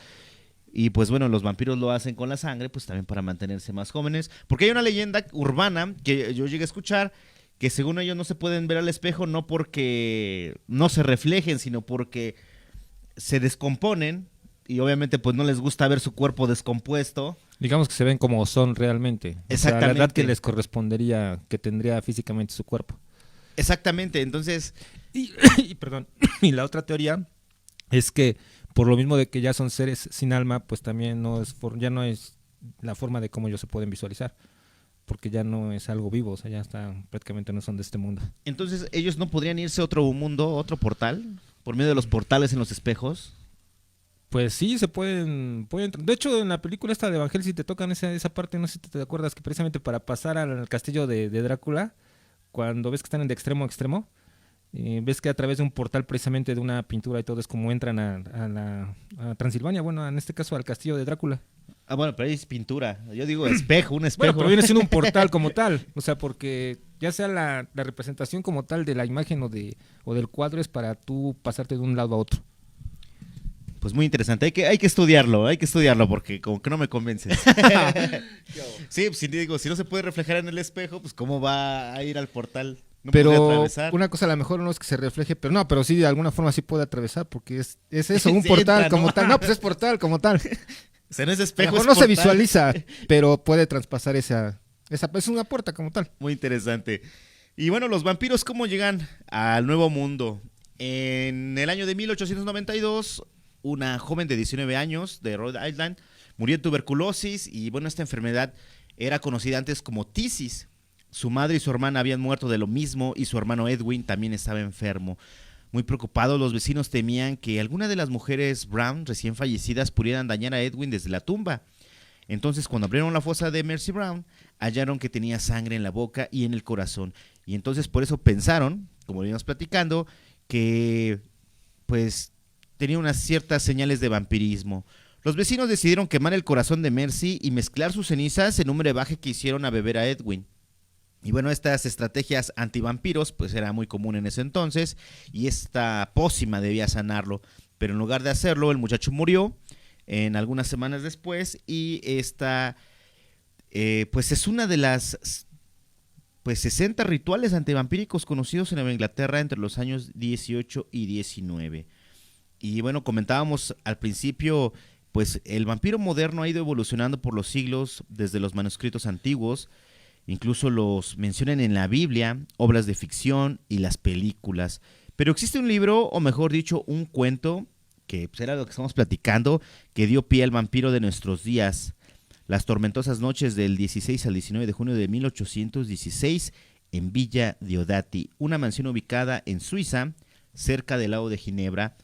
Y pues bueno, los vampiros lo hacen con la sangre, pues también para mantenerse más jóvenes. Porque hay una leyenda urbana que yo llegué a escuchar, que según ellos no se pueden ver al espejo, no porque no se reflejen, sino porque se descomponen y obviamente pues no les gusta ver su cuerpo descompuesto. Digamos que se ven como son realmente. O sea, la edad Exactamente. que les correspondería, que tendría físicamente su cuerpo. Exactamente, entonces, Y perdón, y la otra teoría es que por lo mismo de que ya son seres sin alma, pues también ya no es la forma de cómo ellos se pueden visualizar, porque ya no es algo vivo, o sea, ya prácticamente no son de este mundo. entonces ellos no podrían irse a otro mundo, otro portal, por medio de los portales en los espejos. Pues sí, se pueden. De hecho, en la película esta de Evangel, si te tocan esa parte, no sé si te acuerdas que precisamente para pasar al castillo de Drácula, cuando ves que están de extremo a extremo, ves que a través de un portal precisamente de una pintura y todo es como entran a Transilvania, bueno, en este caso al castillo de Drácula. Ah, bueno, pero ahí es pintura. Yo digo espejo, un espejo. Bueno, pero viene siendo un portal como tal, o sea, porque ya sea la representación como tal de la imagen o del cuadro es para tú pasarte de un lado a otro. Pues muy interesante, hay que estudiarlo porque como que no me convences. Sí, pues, si no se puede reflejar en el espejo, pues cómo va a ir al portal. No podría Pero atravesar. una cosa a lo mejor no es que se refleje, pero sí de alguna forma sí puede atravesar, porque es eso, un Sí, portal entra, como ¿no? tal. No, pues es portal como tal. O sea, en ese A lo espejo mejor es no se portal. visualiza, pero puede traspasar esa es una puerta como tal. Muy interesante. Y bueno, los vampiros, ¿cómo llegan al Nuevo Mundo? En el año de 1892, una joven de 19 años de Rhode Island murió de tuberculosis y bueno, esta enfermedad era conocida antes como tisis. Su madre y su hermana habían muerto de lo mismo y su hermano Edwin también estaba enfermo. Muy preocupados, los vecinos temían que alguna de las mujeres Brown recién fallecidas pudieran dañar a Edwin desde la tumba. Entonces, cuando abrieron la fosa de Mercy Brown, hallaron que tenía sangre en la boca y en el corazón. Y entonces por eso pensaron, como veníamos platicando, que pues tenía unas ciertas señales de vampirismo. Los vecinos decidieron quemar el corazón de Mercy y mezclar sus cenizas en un brebaje que hicieron a beber a Edwin. Y bueno, estas estrategias antivampiros pues era muy común en ese entonces y esta pócima debía sanarlo, pero en lugar de hacerlo el muchacho murió en algunas semanas después y esta pues es una de las pues 60 rituales antivampíricos conocidos en Nueva Inglaterra entre los años 18 y 19. Y bueno, comentábamos al principio, pues el vampiro moderno ha ido evolucionando por los siglos desde los manuscritos antiguos. Incluso los mencionan en la Biblia, obras de ficción y las películas. Pero existe un libro, o mejor dicho, un cuento, que pues, era lo que estamos platicando, que dio pie al vampiro de nuestros días. Las tormentosas noches del 16 al 19 de junio de 1816 en Villa Diodati, una mansión ubicada en Suiza, cerca del lago de Ginebra.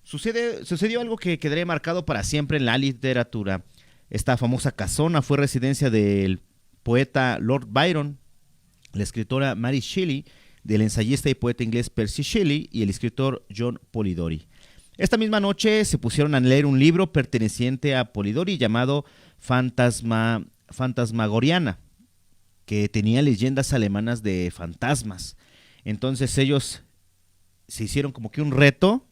Sucedió algo que quedaría marcado para siempre en la literatura. Esta famosa casona fue residencia del poeta Lord Byron, la escritora Mary Shelley, del ensayista y poeta inglés Percy Shelley y el escritor John Polidori. Esta misma noche se pusieron a leer un libro perteneciente a Polidori llamado Fantasmagoriana, que tenía leyendas alemanas de fantasmas. Entonces ellos se hicieron como que un reto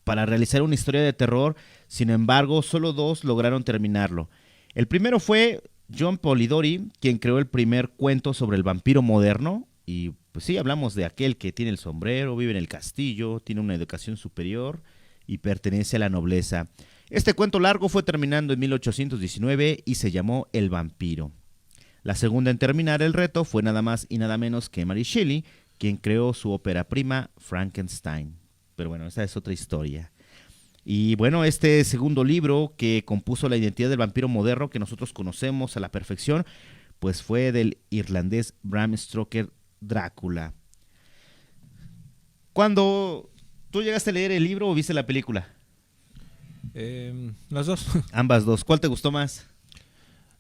para realizar una historia de terror, sin embargo, solo 2 lograron terminarlo. El primero fue John Polidori, quien creó el primer cuento sobre el vampiro moderno, y pues sí, hablamos de aquel que tiene el sombrero, vive en el castillo, tiene una educación superior y pertenece a la nobleza. Este cuento largo fue terminando en 1819 y se llamó El vampiro. La segunda en terminar el reto fue nada más y nada menos que Mary Shelley, quien creó su ópera prima Frankenstein. Pero bueno, esa es otra historia. Y bueno, este segundo libro que compuso la identidad del vampiro moderno que nosotros conocemos a la perfección, pues fue del irlandés Bram Stoker Drácula. ¿Cuándo tú llegaste a leer el libro o viste la película? Las dos. Ambas dos. ¿Cuál te gustó más?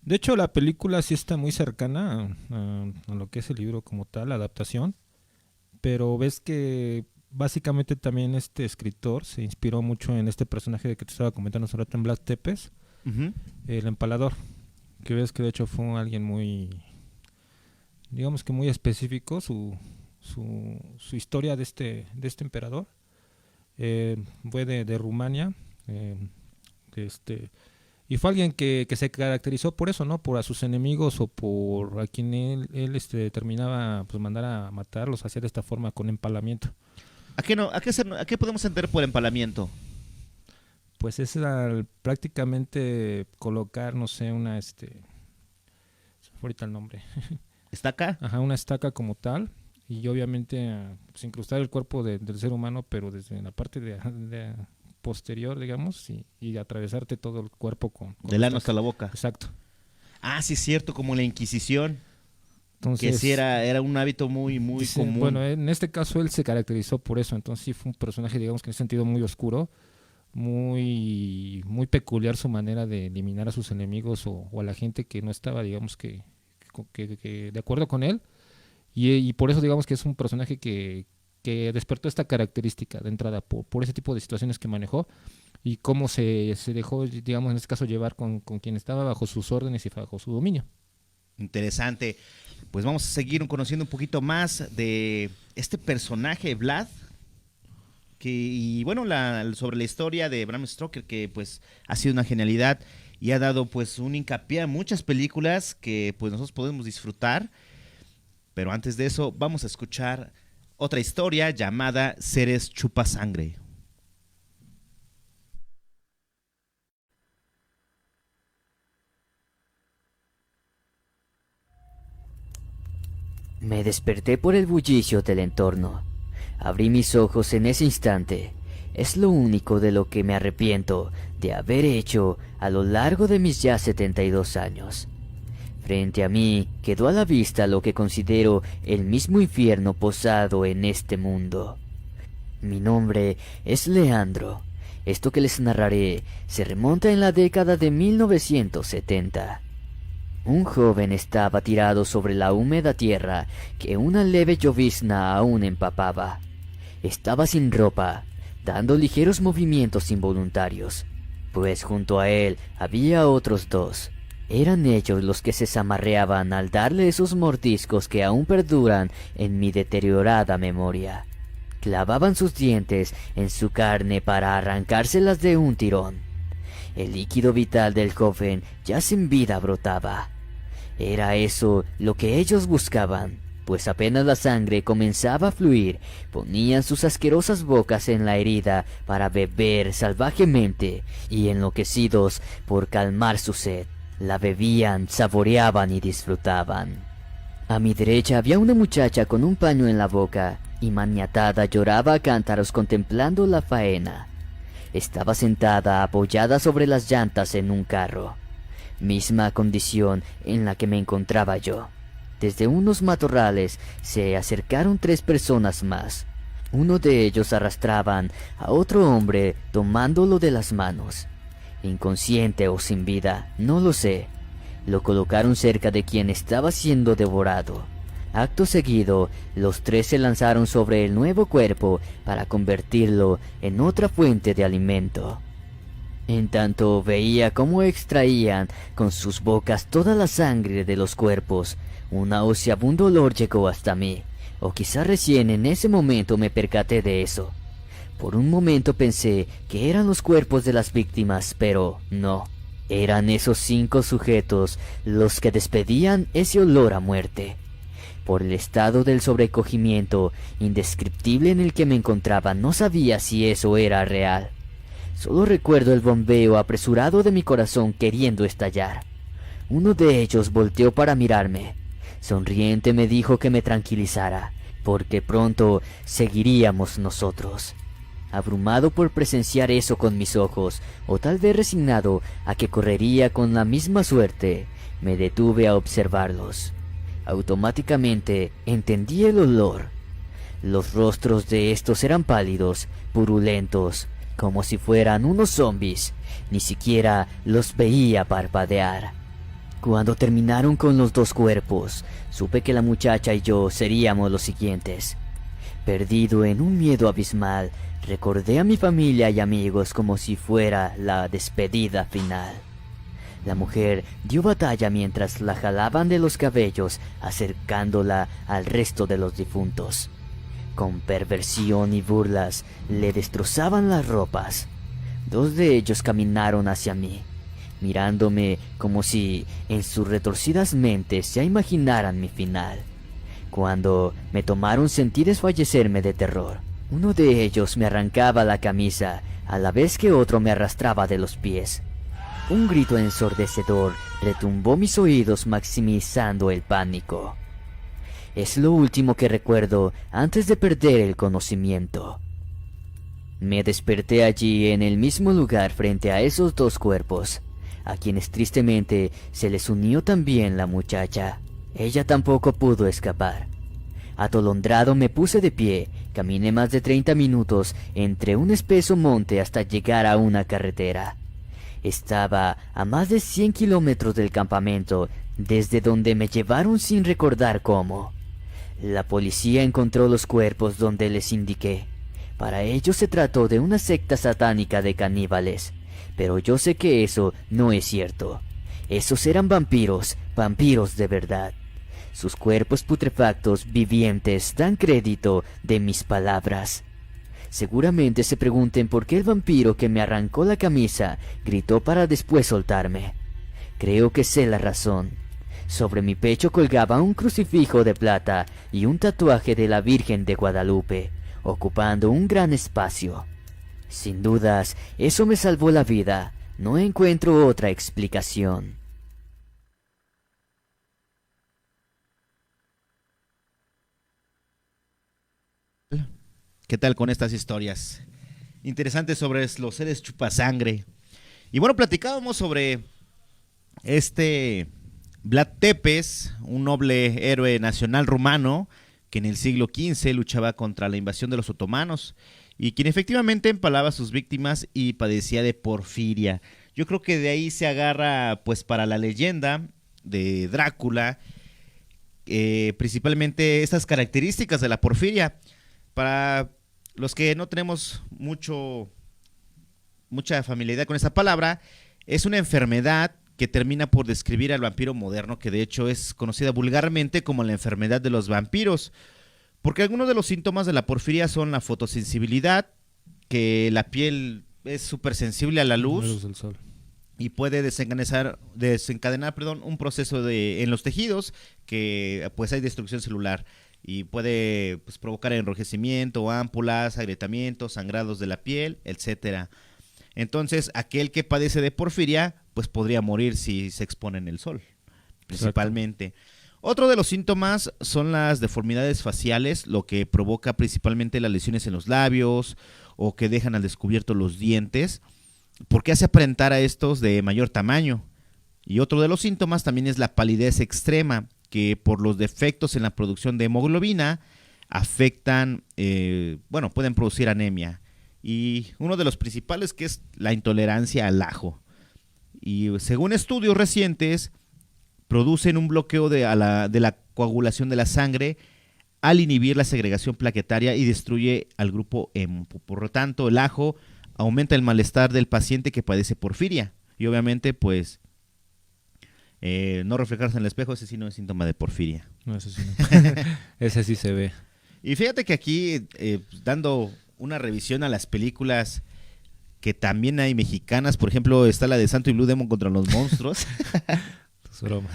De hecho, la película sí está muy cercana a lo que es el libro como tal, la adaptación, pero ves que básicamente también este escritor se inspiró mucho en este personaje que te estaba comentando hace rato en Vlad Tepes, el empalador, que ves que de hecho fue alguien muy, digamos que muy específico, su historia de este emperador. Fue de Rumania, y fue alguien que se caracterizó por eso, ¿no? Por a sus enemigos o por a quien él terminaba pues mandar a matar, los hacía de esta forma con empalamiento. ¿A qué podemos entender por empalamiento? Pues es prácticamente colocar, no sé, se me fue ahorita el nombre. ¿Estaca? Ajá, una estaca como tal, y obviamente pues, incrustar el cuerpo del ser humano, pero desde la parte de posterior, digamos, y atravesarte todo el cuerpo con del ano hasta la boca. Exacto. Ah, sí es cierto, como la Inquisición. Entonces, que sí era un hábito muy común. Bueno, en este caso él se caracterizó por eso, entonces sí fue un personaje, digamos que en ese sentido muy oscuro, muy peculiar su manera de eliminar a sus enemigos o a la gente que no estaba, digamos que de acuerdo con él, y por eso digamos que es un personaje que despertó esta característica de entrada por ese tipo de situaciones que manejó y cómo se dejó, digamos en este caso, llevar con quien estaba bajo sus órdenes y bajo su dominio. Interesante. Pues vamos a seguir conociendo un poquito más de este personaje, Vlad, y bueno, sobre la historia de Bram Stoker, que pues ha sido una genialidad y ha dado pues un hincapié a muchas películas que pues nosotros podemos disfrutar. Pero antes de eso, vamos a escuchar otra historia llamada Seres Chupasangre. Me desperté por el bullicio del entorno. Abrí mis ojos en ese instante. Es lo único de lo que me arrepiento de haber hecho a lo largo de mis ya 72 años. Frente a mí quedó a la vista lo que considero el mismo infierno posado en este mundo. Mi nombre es Leandro. Esto que les narraré se remonta en la década de 1970. Un joven estaba tirado sobre la húmeda tierra que una leve llovizna aún empapaba. Estaba sin ropa, dando ligeros movimientos involuntarios, pues junto a él había otros dos. Eran ellos los que se zamarreaban al darle esos mordiscos que aún perduran en mi deteriorada memoria. Clavaban sus dientes en su carne para arrancárselas de un tirón. El líquido vital del joven ya sin vida brotaba. Era eso lo que ellos buscaban, pues apenas la sangre comenzaba a fluir, ponían sus asquerosas bocas en la herida para beber salvajemente, y enloquecidos por calmar su sed, la bebían, saboreaban y disfrutaban. A mi derecha había una muchacha con un paño en la boca, y maniatada lloraba a cántaros contemplando la faena. Estaba sentada apoyada sobre las llantas en un carro, misma condición en la que me encontraba yo. Desde unos matorrales se acercaron 3 personas más. Uno de ellos arrastraban a otro hombre tomándolo de las manos. Inconsciente o sin vida, no lo sé. Lo colocaron cerca de quien estaba siendo devorado. Acto seguido, los 3 se lanzaron sobre el nuevo cuerpo para convertirlo en otra fuente de alimento. En tanto veía cómo extraían con sus bocas toda la sangre de los cuerpos, un nauseabundo olor llegó hasta mí, o quizá recién en ese momento me percaté de eso. Por un momento pensé que eran los cuerpos de las víctimas, pero no. Eran esos 5 sujetos los que despedían ese olor a muerte. Por el estado del sobrecogimiento indescriptible en el que me encontraba, no sabía si eso era real. Solo recuerdo el bombeo apresurado de mi corazón queriendo estallar. Uno de ellos volteó para mirarme. Sonriente me dijo que me tranquilizara, porque pronto seguiríamos nosotros. Abrumado por presenciar eso con mis ojos, o tal vez resignado a que correría con la misma suerte, Me detuve a observarlos. Automáticamente entendí el olor. Los rostros de estos eran pálidos, purulentos, como si fueran unos zombies. Ni siquiera los veía parpadear. Cuando terminaron con los 2 cuerpos, supe que la muchacha y yo seríamos los siguientes. Perdido en un miedo abismal, recordé a mi familia y amigos como si fuera la despedida final. La mujer dio batalla mientras la jalaban de los cabellos, acercándola al resto de los difuntos. Con perversión y burlas, le destrozaban las ropas. 2 de ellos caminaron hacia mí, mirándome como si en sus retorcidas mentes ya imaginaran mi final. Cuando me tomaron sentí desfallecerme de terror. Uno de ellos me arrancaba la camisa, a la vez que otro me arrastraba de los pies. Un grito ensordecedor retumbó mis oídos, maximizando el pánico. Es lo último que recuerdo antes de perder el conocimiento. Me desperté allí en el mismo lugar frente a esos 2 cuerpos, a quienes tristemente se les unió también la muchacha. Ella tampoco pudo escapar. Atolondrado me puse de pie, caminé más de 30 minutos entre un espeso monte hasta llegar a una carretera. Estaba a más de 100 kilómetros del campamento, desde donde me llevaron sin recordar cómo. La policía encontró los cuerpos donde les indiqué. Para ellos se trató de una secta satánica de caníbales, pero yo sé que eso no es cierto. Esos eran vampiros, vampiros de verdad. Sus cuerpos putrefactos vivientes dan crédito de mis palabras. Seguramente se pregunten por qué el vampiro que me arrancó la camisa gritó para después soltarme. Creo que sé la razón. Sobre mi pecho colgaba un crucifijo de plata y un tatuaje de la Virgen de Guadalupe, ocupando un gran espacio. Sin dudas, eso me salvó la vida. No encuentro otra explicación. ¿Qué tal con estas historias interesantes sobre los seres chupasangre? Y bueno, platicábamos sobre Vlad Tepes, un noble héroe nacional rumano que en el siglo XV luchaba contra la invasión de los otomanos y quien efectivamente empalaba a sus víctimas y padecía de porfiria. Yo creo que de ahí se agarra pues para la leyenda de Drácula, principalmente estas características de la porfiria. Para los que no tenemos mucha familiaridad con esa palabra, es una enfermedad que termina por describir al vampiro moderno, que de hecho es conocida vulgarmente como la enfermedad de los vampiros, porque algunos de los síntomas de la porfiria son la fotosensibilidad, que la piel es súper sensible a la luz del sol y puede desencadenar un proceso en los tejidos que pues hay destrucción celular y puede pues, provocar enrojecimiento, ámpulas, agrietamientos, sangrados de la piel, etcétera. Entonces, aquel que padece de porfiria, pues podría morir si se expone en el sol, principalmente. Exacto. Otro de los síntomas son las deformidades faciales, lo que provoca principalmente las lesiones en los labios o que dejan al descubierto los dientes, porque hace aparentar a estos de mayor tamaño. Y otro de los síntomas también es la palidez extrema, que por los defectos en la producción de hemoglobina afectan, pueden producir anemia. Y uno de los principales que es la intolerancia al ajo. Y según estudios recientes, producen un bloqueo de la coagulación de la sangre al inhibir la segregación plaquetaria y destruye al grupo hemo. Por lo tanto, el ajo aumenta el malestar del paciente que padece porfiria. Y obviamente, pues, no reflejarse en el espejo, ese sí no es síntoma de porfiria. No, ese sí no. Ese sí se ve. Y fíjate que aquí, dando una revisión a las películas que también hay mexicanas, por ejemplo, está la de Santo y Blue Demon contra los monstruos. Tus bromas.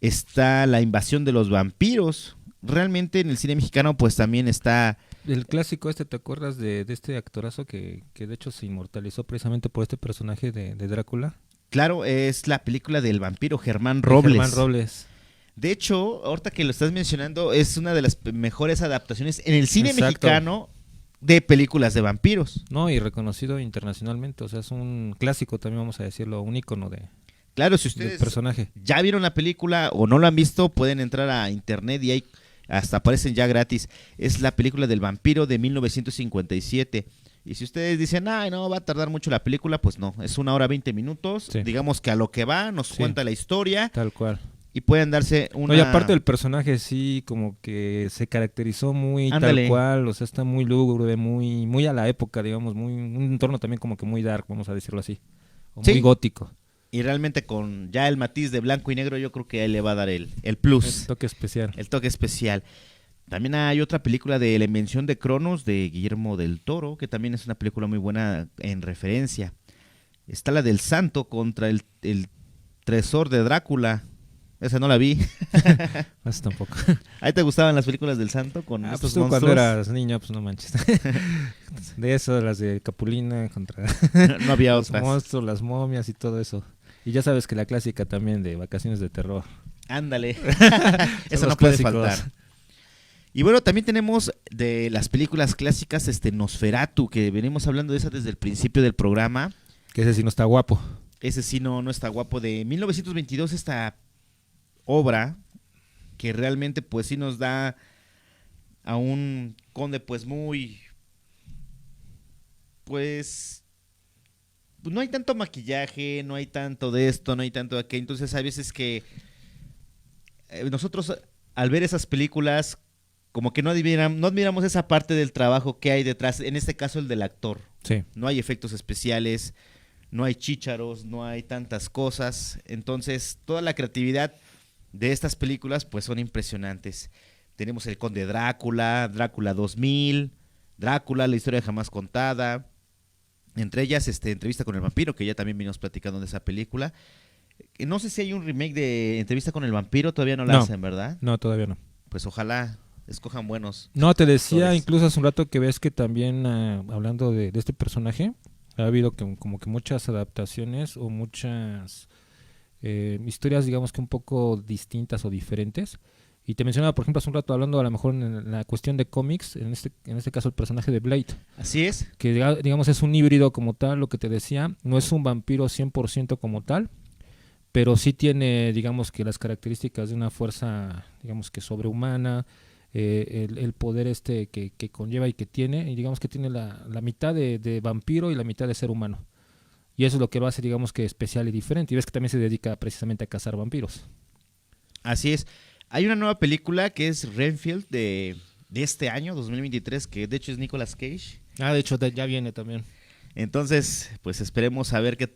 Está La invasión de los vampiros. Realmente en el cine mexicano pues también está... El clásico ¿te acuerdas de este actorazo que de hecho se inmortalizó precisamente por este personaje de Drácula? Claro, es la película del vampiro Germán Robles. Germán Robles. De hecho, ahorita que lo estás mencionando, es una de las mejores adaptaciones en el cine mexicano de películas de vampiros. No, y reconocido internacionalmente, o sea, es un clásico también, vamos a decirlo, un ícono de... Claro, si del ustedes personaje. ya vieron la película o no la han visto, pueden entrar a internet y hay hasta aparecen ya gratis. Es la película del vampiro de 1957. Y si ustedes dicen, ay, no, va a tardar mucho la película, pues no, es 1 hora 20 minutos. Sí. Digamos que a lo que va, nos Sí. cuenta la historia Tal cual. y pueden darse una... No, y aparte el personaje sí como que se caracterizó muy Ándale. tal cual, o sea, está muy lúgubre, muy a la época, digamos, muy un entorno también como que muy dark, vamos a decirlo así, o Sí. muy gótico, Y realmente con ya el matiz de blanco y negro, yo creo que ahí le va a dar el plus, el toque especial. el toque especial. También hay otra película de La Invención de Cronos de Guillermo del Toro, que también es una película muy buena en referencia. Está la del Santo contra el Tresor de Drácula. Esa no la vi. Más tampoco. ¿Ahí te gustaban las películas del Santo con Ah, estos pues tú monstruos? cuando eras niño, pues no manches. De eso, de las de Capulina contra No había los otras. monstruos, las momias y todo eso. Y ya sabes que la clásica también de Vacaciones de Terror. Ándale. Son Eso los no puede clásicos. faltar. Y bueno, también tenemos de las películas clásicas Nosferatu, que venimos hablando de esa desde el principio del programa. Que ese sí no está guapo. Ese sí no está guapo. De 1922, esta obra que realmente pues sí nos da a un conde pues muy... Pues... no hay tanto maquillaje, no hay tanto de esto, no hay tanto de aquello. Entonces hay veces que nosotros al ver esas películas como que no admiramos esa parte del trabajo que hay detrás, en este caso el del actor. Sí. No hay efectos especiales, no hay chícharos, no hay tantas cosas. Entonces, toda la creatividad de estas películas pues son impresionantes. Tenemos El Conde Drácula, Drácula 2000, Drácula, la historia jamás contada. Entre ellas, Entrevista con el vampiro, que ya también venimos platicando de esa película. No sé si hay un remake de Entrevista con el vampiro, todavía no la No. hacen, ¿verdad? No, todavía no. Pues ojalá escojan buenos. No, te decía actores. incluso hace un rato que ves que también, hablando de este personaje, ha habido como que muchas adaptaciones o muchas historias, digamos que un poco distintas o diferentes. Y te mencionaba, por ejemplo, hace un rato hablando a lo mejor en la cuestión de cómics, en este caso el personaje de Blade, Así es. que digamos es un híbrido como tal, lo que te decía, no es un vampiro 100% como tal, pero sí tiene, digamos que las características de una fuerza, digamos que sobrehumana, el poder que conlleva y que tiene, y digamos que tiene la mitad de vampiro y la mitad de ser humano. Y eso es lo que lo hace, digamos que especial y diferente. Y ves que también se dedica precisamente a cazar vampiros. Así es. Hay una nueva película que es Renfield de este año, 2023, que de hecho es Nicolas Cage. Ah, de hecho ya viene también. Entonces, pues esperemos a ver qué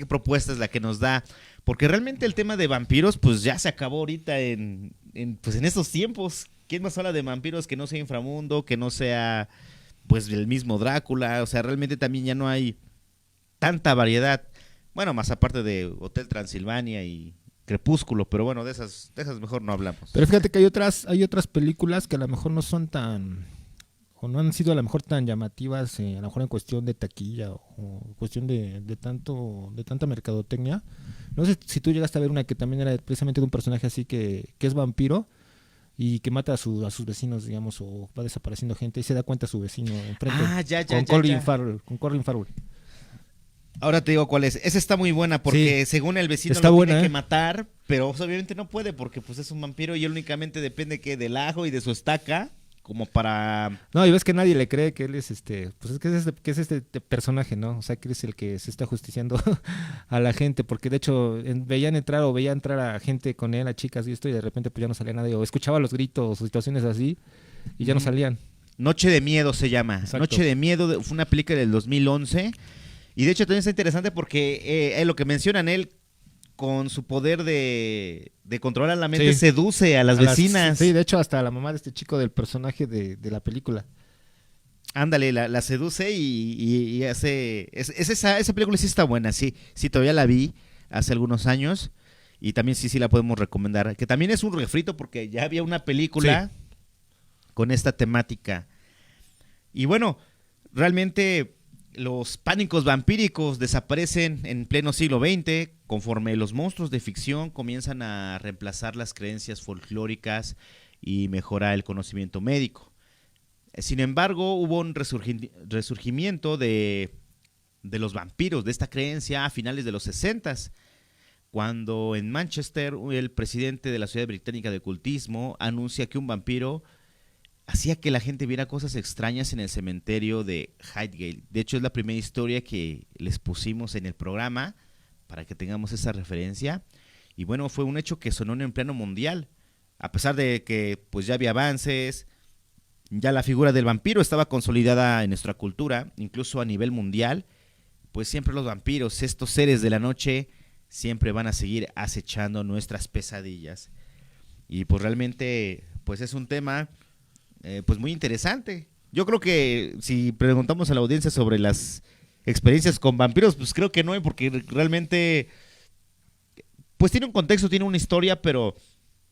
propuesta es la que nos da. Porque realmente el tema de vampiros, pues ya se acabó ahorita en estos tiempos. ¿Quién más habla de vampiros que no sea Inframundo, que no sea pues el mismo Drácula? O sea, realmente también ya no hay tanta variedad. Bueno, más aparte de Hotel Transilvania y Crepúsculo, pero bueno, de esas mejor no hablamos. Pero fíjate que hay otras películas que a lo mejor no son tan, o no han sido a lo mejor tan llamativas, a lo mejor en cuestión de taquilla o cuestión de tanta mercadotecnia. No sé si tú llegaste a ver una que también era precisamente de un personaje así que es vampiro y que mata a sus vecinos, digamos, o va desapareciendo gente y se da cuenta a su vecino enfrente. Con Colin Farrell. Ahora te digo cuál es. Esa está muy buena porque según el vecino Está lo buena, tiene que matar, pero obviamente no puede porque pues es un vampiro y él únicamente depende del ajo y de su estaca como para... No, y ves que nadie le cree que él es pues es que es este personaje, ¿no? O sea, que es el que se está justiciando a la gente, porque de hecho veía entrar a gente con él, a chicas y esto, y de repente pues ya no salía nadie, o escuchaba los gritos o situaciones así, y ya no salían. Noche de Miedo se llama. Exacto. Noche de Miedo fue una película del 2011 y de hecho también está interesante porque lo que mencionan él con su poder de controlar la mente seduce a las vecinas. Sí, de hecho hasta la mamá de este chico del personaje de la película. Ándale, la seduce y hace... esa película sí está buena, sí, todavía la vi hace algunos años y también sí la podemos recomendar. Que también es un refrito porque ya había una película con esta temática. Y bueno, realmente los pánicos vampíricos desaparecen en pleno siglo XX conforme los monstruos de ficción comienzan a reemplazar las creencias folclóricas y mejorar el conocimiento médico. Sin embargo, hubo un resurgimiento de de los vampiros, de esta creencia a finales de los 60s, cuando en Manchester el presidente de la Sociedad Británica de Ocultismo anuncia que un vampiro hacía que la gente viera cosas extrañas en el cementerio de Highgate. De hecho, es la primera historia que les pusimos en el programa para que tengamos esa referencia. Y bueno, fue un hecho que sonó en plano mundial, a pesar de que pues ya había avances, ya la figura del vampiro estaba consolidada en nuestra cultura, incluso a nivel mundial, pues siempre los vampiros, estos seres de la noche, siempre van a seguir acechando nuestras pesadillas. Y pues realmente pues es un tema pues muy interesante. Yo creo que si preguntamos a la audiencia sobre las experiencias con vampiros, pues creo que no, porque realmente pues tiene un contexto, tiene una historia, pero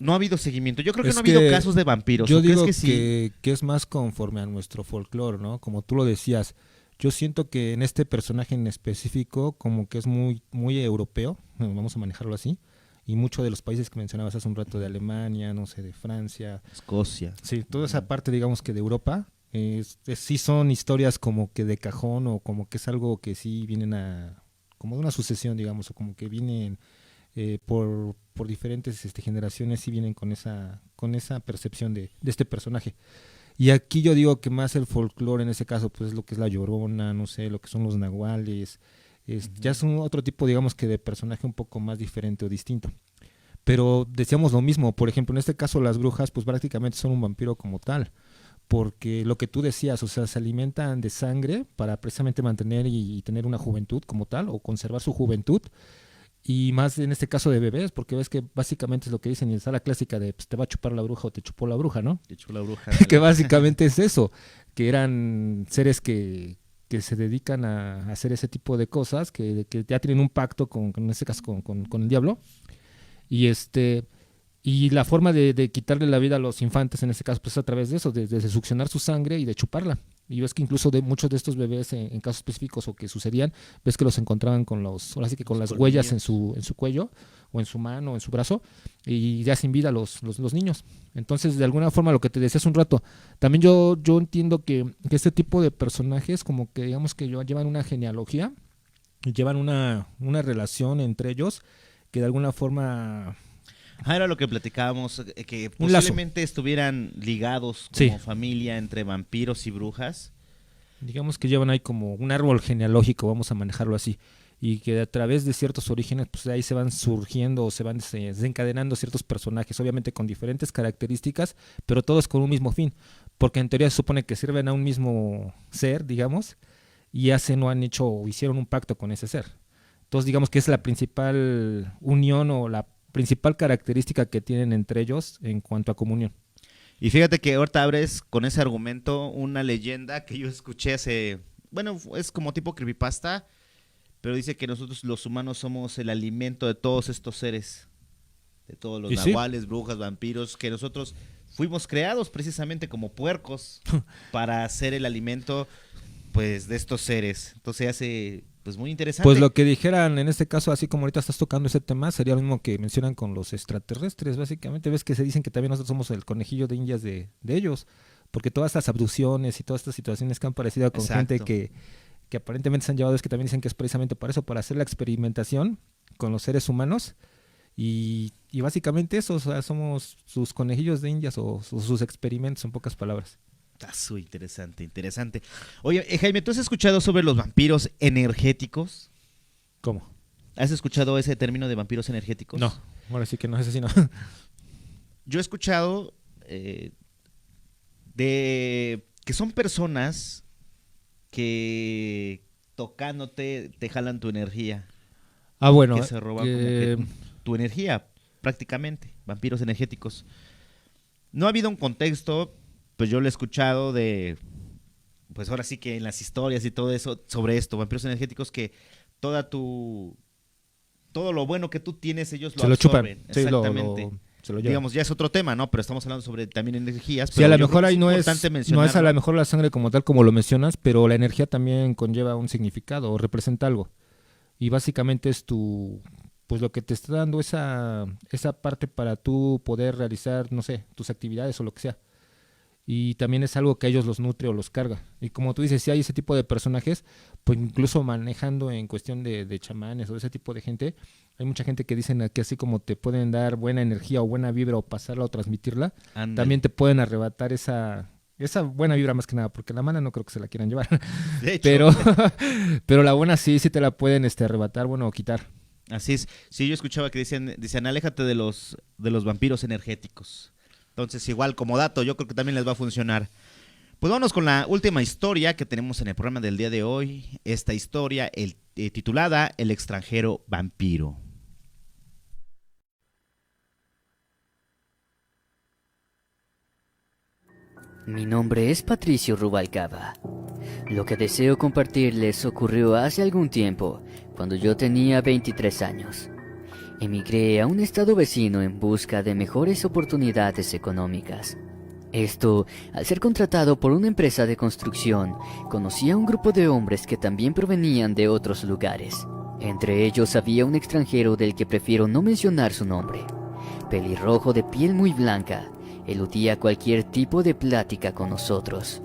no ha habido seguimiento. Yo creo que no ha habido casos de vampiros. Yo digo que sí? que es más conforme a nuestro folclore, ¿no? Como tú lo decías, yo siento que en este personaje en específico como que es muy, muy europeo, vamos a manejarlo así, y muchos de los países que mencionabas hace un rato, de Alemania, no sé, de Francia, Escocia. Sí, toda esa parte, digamos que de Europa, sí son historias como que de cajón, o como que es algo que sí vienen como de una sucesión, digamos, o como que vienen por diferentes generaciones, sí vienen con esa percepción de este personaje. Y aquí yo digo que más el folclore en ese caso, pues es lo que es la Llorona, no sé, lo que son los nahuales, ya es un otro tipo, digamos, que de personaje un poco más diferente o distinto. Pero decíamos lo mismo, por ejemplo, en este caso las brujas pues prácticamente son un vampiro como tal, porque lo que tú decías, o sea, se alimentan de sangre para precisamente mantener y tener una juventud como tal, o conservar su juventud, y más en este caso de bebés, porque ves que básicamente es lo que dicen en la sala clásica de pues, te va a chupar la bruja o te chupó la bruja, ¿no? Te chupó la bruja. Que básicamente es eso, que eran seres que se dedican a hacer ese tipo de cosas, que ya tienen un pacto en este caso con el diablo, y la forma de quitarle la vida a los infantes en este caso pues es a través de eso, de succionar su sangre y de chuparla. Y ves que incluso de muchos de estos bebés en casos específicos o que sucedían, ves que los encontraban ahora sí que con las huellas en su cuello o en su mano o en su brazo, y ya sin vida los niños. Entonces, de alguna forma, lo que te decía hace un rato, también yo entiendo que este tipo de personajes como que digamos que llevan una genealogía, y llevan una relación entre ellos que de alguna forma... Era lo que platicábamos, que Un lazo. posiblemente estuvieran ligados como familia entre vampiros y brujas. Digamos que llevan ahí como un árbol genealógico, vamos a manejarlo así, y que a través de ciertos orígenes, pues de ahí se van surgiendo o se van desencadenando ciertos personajes, obviamente con diferentes características, pero todos con un mismo fin, porque en teoría se supone que sirven a un mismo ser, digamos, y hacen o han hecho o hicieron un pacto con ese ser. Entonces digamos que es la principal unión o la principal característica que tienen entre ellos en cuanto a comunión. Y fíjate que ahorita abres con ese argumento una leyenda que yo escuché es como tipo creepypasta, pero dice que nosotros los humanos somos el alimento de todos estos seres, de todos los nahuales, brujas, vampiros, que nosotros fuimos creados precisamente como puercos para hacer el alimento pues de estos seres. Entonces hace pues muy interesante. Pues lo que dijeran en este caso, así como ahorita estás tocando ese tema, sería lo mismo que mencionan con los extraterrestres. Básicamente ves que se dicen que también nosotros somos el conejillo de indias de ellos, porque todas estas abducciones y todas estas situaciones que han aparecido con gente que aparentemente se han llevado, es que también dicen que es precisamente para eso, para hacer la experimentación con los seres humanos, y básicamente eso, o sea, somos sus conejillos de indias o sus experimentos, en pocas palabras. Interesante. Oye, Jaime, ¿tú has escuchado sobre los vampiros energéticos? ¿Cómo? ¿Has escuchado ese término de vampiros energéticos? No, ahora sí que no, ese sí no. Yo he escuchado de que son personas que tocándote te jalan tu energía. Bueno. Que se roban como que tu energía, prácticamente. Vampiros energéticos. No ha habido un contexto, pues yo lo he escuchado pues ahora sí que en las historias y todo eso, sobre esto, vampiros energéticos, que todo lo bueno que tú tienes, ellos lo absorben. Chupan. Exactamente. Se lo llevan. Digamos, ya es otro tema, ¿no? Pero estamos hablando sobre también energías. Sí, pero a lo mejor ahí no es a lo mejor la sangre como tal, como lo mencionas, pero la energía también conlleva un significado o representa algo. Y básicamente es pues lo que te está dando esa parte para tú poder realizar, no sé, tus actividades o lo que sea. y también es algo que a ellos los nutre o los carga. Y como tú dices, si hay ese tipo de personajes, pues incluso manejando en cuestión de chamanes o ese tipo de gente, hay mucha gente que dicen que así como te pueden dar buena energía o buena vibra o pasarla o transmitirla, Ándale. también te pueden arrebatar esa buena vibra más que nada, porque la mala no creo que se la quieran llevar. De hecho. Pero la buena sí te la pueden arrebatar, bueno, o quitar. Así es. Sí, yo escuchaba que decían, aléjate de los vampiros energéticos. Entonces, igual como dato, yo creo que también les va a funcionar. Pues vámonos con la última historia que tenemos en el programa del día de hoy. Esta historia titulada El extranjero vampiro. Mi nombre es Patricio Rubalcaba. Lo que deseo compartirles ocurrió hace algún tiempo, cuando yo tenía 23 años. Emigré a un estado vecino en busca de mejores oportunidades económicas. Esto, al ser contratado por una empresa de construcción, conocí a un grupo de hombres que también provenían de otros lugares. Entre ellos había un extranjero del que prefiero no mencionar su nombre. Pelirrojo de piel muy blanca, eludía cualquier tipo de plática con nosotros.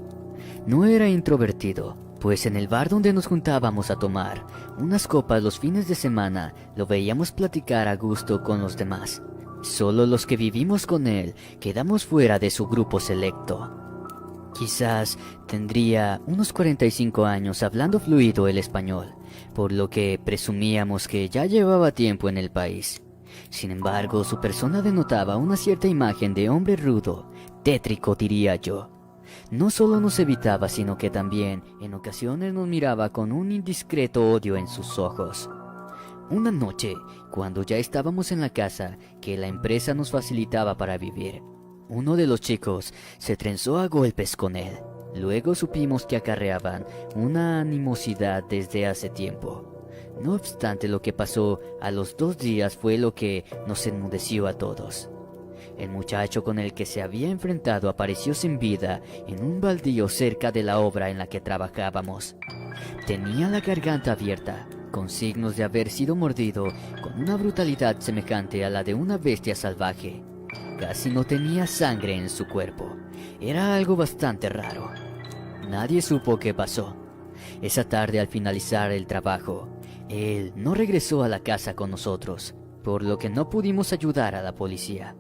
No era introvertido, pues en el bar donde nos juntábamos a tomar unas copas los fines de semana, lo veíamos platicar a gusto con los demás. Solo los que vivimos con él quedamos fuera de su grupo selecto. Quizás tendría unos 45 años hablando fluido el español, por lo que presumíamos que ya llevaba tiempo en el país. Sin embargo, su persona denotaba una cierta imagen de hombre rudo, tétrico diría yo. No solo nos evitaba, sino que también, en ocasiones nos miraba con un indiscreto odio en sus ojos. Una noche, cuando ya estábamos en la casa que la empresa nos facilitaba para vivir, uno de los chicos se trenzó a golpes con él. Luego supimos que acarreaban una animosidad desde hace tiempo. No obstante, lo que pasó a los 2 días fue lo que nos enmudeció a todos. El muchacho con el que se había enfrentado apareció sin vida en un baldío cerca de la obra en la que trabajábamos. Tenía la garganta abierta, con signos de haber sido mordido con una brutalidad semejante a la de una bestia salvaje. Casi no tenía sangre en su cuerpo. Era algo bastante raro. Nadie supo qué pasó. Esa tarde, al finalizar el trabajo, él no regresó a la casa con nosotros, por lo que no pudimos ayudar a la policía.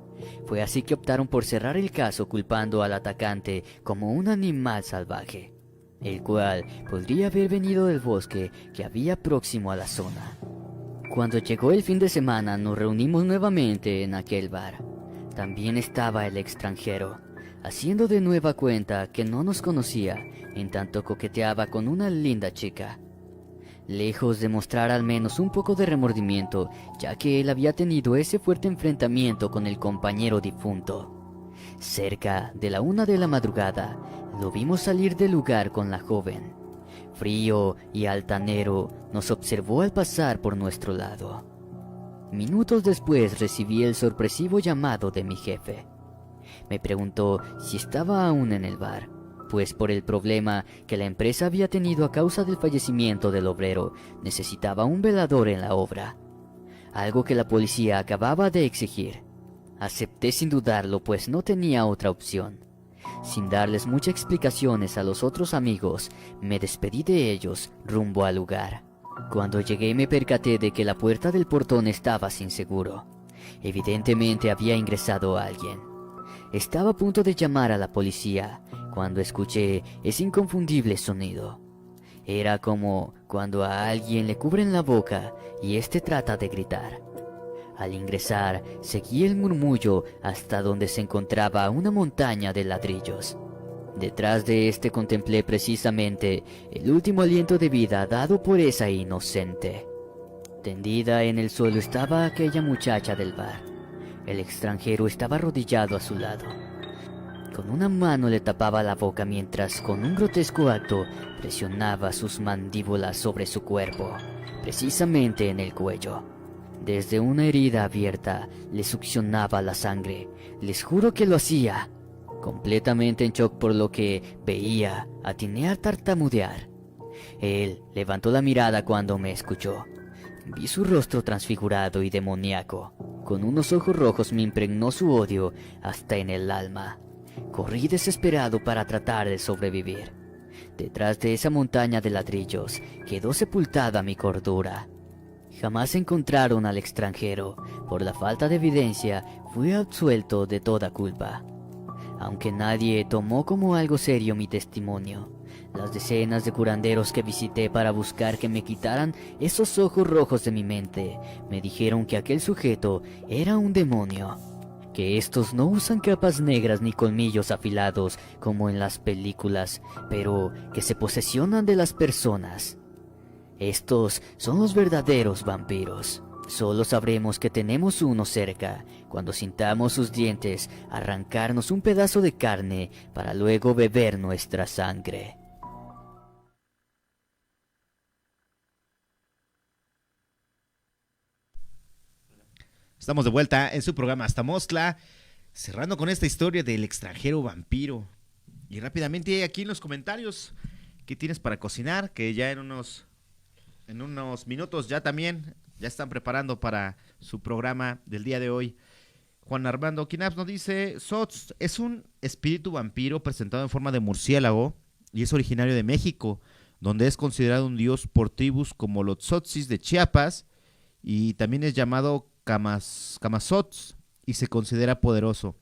Fue así que optaron por cerrar el caso culpando al atacante como un animal salvaje, el cual podría haber venido del bosque que había próximo a la zona. Cuando llegó el fin de semana nos reunimos nuevamente en aquel bar. También estaba el extranjero, haciendo de nueva cuenta que no nos conocía, en tanto coqueteaba con una linda chica. Lejos de mostrar al menos un poco de remordimiento, ya que él había tenido ese fuerte enfrentamiento con el compañero difunto. Cerca de la 1 de la madrugada, lo vimos salir del lugar con la joven. Frío y altanero, nos observó al pasar por nuestro lado. Minutos después recibí el sorpresivo llamado de mi jefe. Me preguntó si estaba aún en el bar, pues por el problema que la empresa había tenido a causa del fallecimiento del obrero, necesitaba un velador en la obra, algo que la policía acababa de exigir. Acepté sin dudarlo, pues no tenía otra opción. Sin darles muchas explicaciones a los otros amigos, me despedí de ellos rumbo al lugar. Cuando llegué me percaté de que la puerta del portón estaba sin seguro. Evidentemente había ingresado alguien. Estaba a punto de llamar a la policía cuando escuché ese inconfundible sonido. Era como cuando a alguien le cubren la boca y éste trata de gritar. Al ingresar, seguí el murmullo hasta donde se encontraba una montaña de ladrillos. Detrás de este contemplé precisamente el último aliento de vida dado por esa inocente. Tendida en el suelo estaba aquella muchacha del bar. El extranjero estaba arrodillado a su lado. Con una mano le tapaba la boca mientras con un grotesco acto presionaba sus mandíbulas sobre su cuerpo, precisamente en el cuello. Desde una herida abierta le succionaba la sangre. Les juro que lo hacía. Completamente en shock por lo que veía, atiné a tartamudear. Él levantó la mirada cuando me escuchó. Vi su rostro transfigurado y demoníaco. Con unos ojos rojos me impregnó su odio hasta en el alma. corrí desesperado para tratar de sobrevivir. Detrás de esa montaña de ladrillos quedó sepultada mi cordura. Jamás encontraron al extranjero. Por la falta de evidencia, fui absuelto de toda culpa. Aunque nadie tomó como algo serio mi testimonio, las decenas de curanderos que visité para buscar que me quitaran esos ojos rojos de mi mente, me dijeron que aquel sujeto era un demonio, que estos no usan capas negras ni colmillos afilados como en las películas, pero que se posesionan de las personas. Estos son los verdaderos vampiros. Solo sabremos que tenemos uno cerca cuando sintamos sus dientes arrancarnos un pedazo de carne para luego beber nuestra sangre. Estamos de vuelta en su programa Hasta Mostla, cerrando con esta historia del extranjero vampiro. Y rápidamente aquí en los comentarios, ¿qué tienes para cocinar? Que ya en unos minutos ya también ya están preparando para su programa del día de hoy. Juan Armando Quinaps nos dice: Sots es un espíritu vampiro presentado en forma de murciélago y es originario de México, donde es considerado un dios por tribus como los Tzotsis de Chiapas, y también es llamado Camazots y se considera poderoso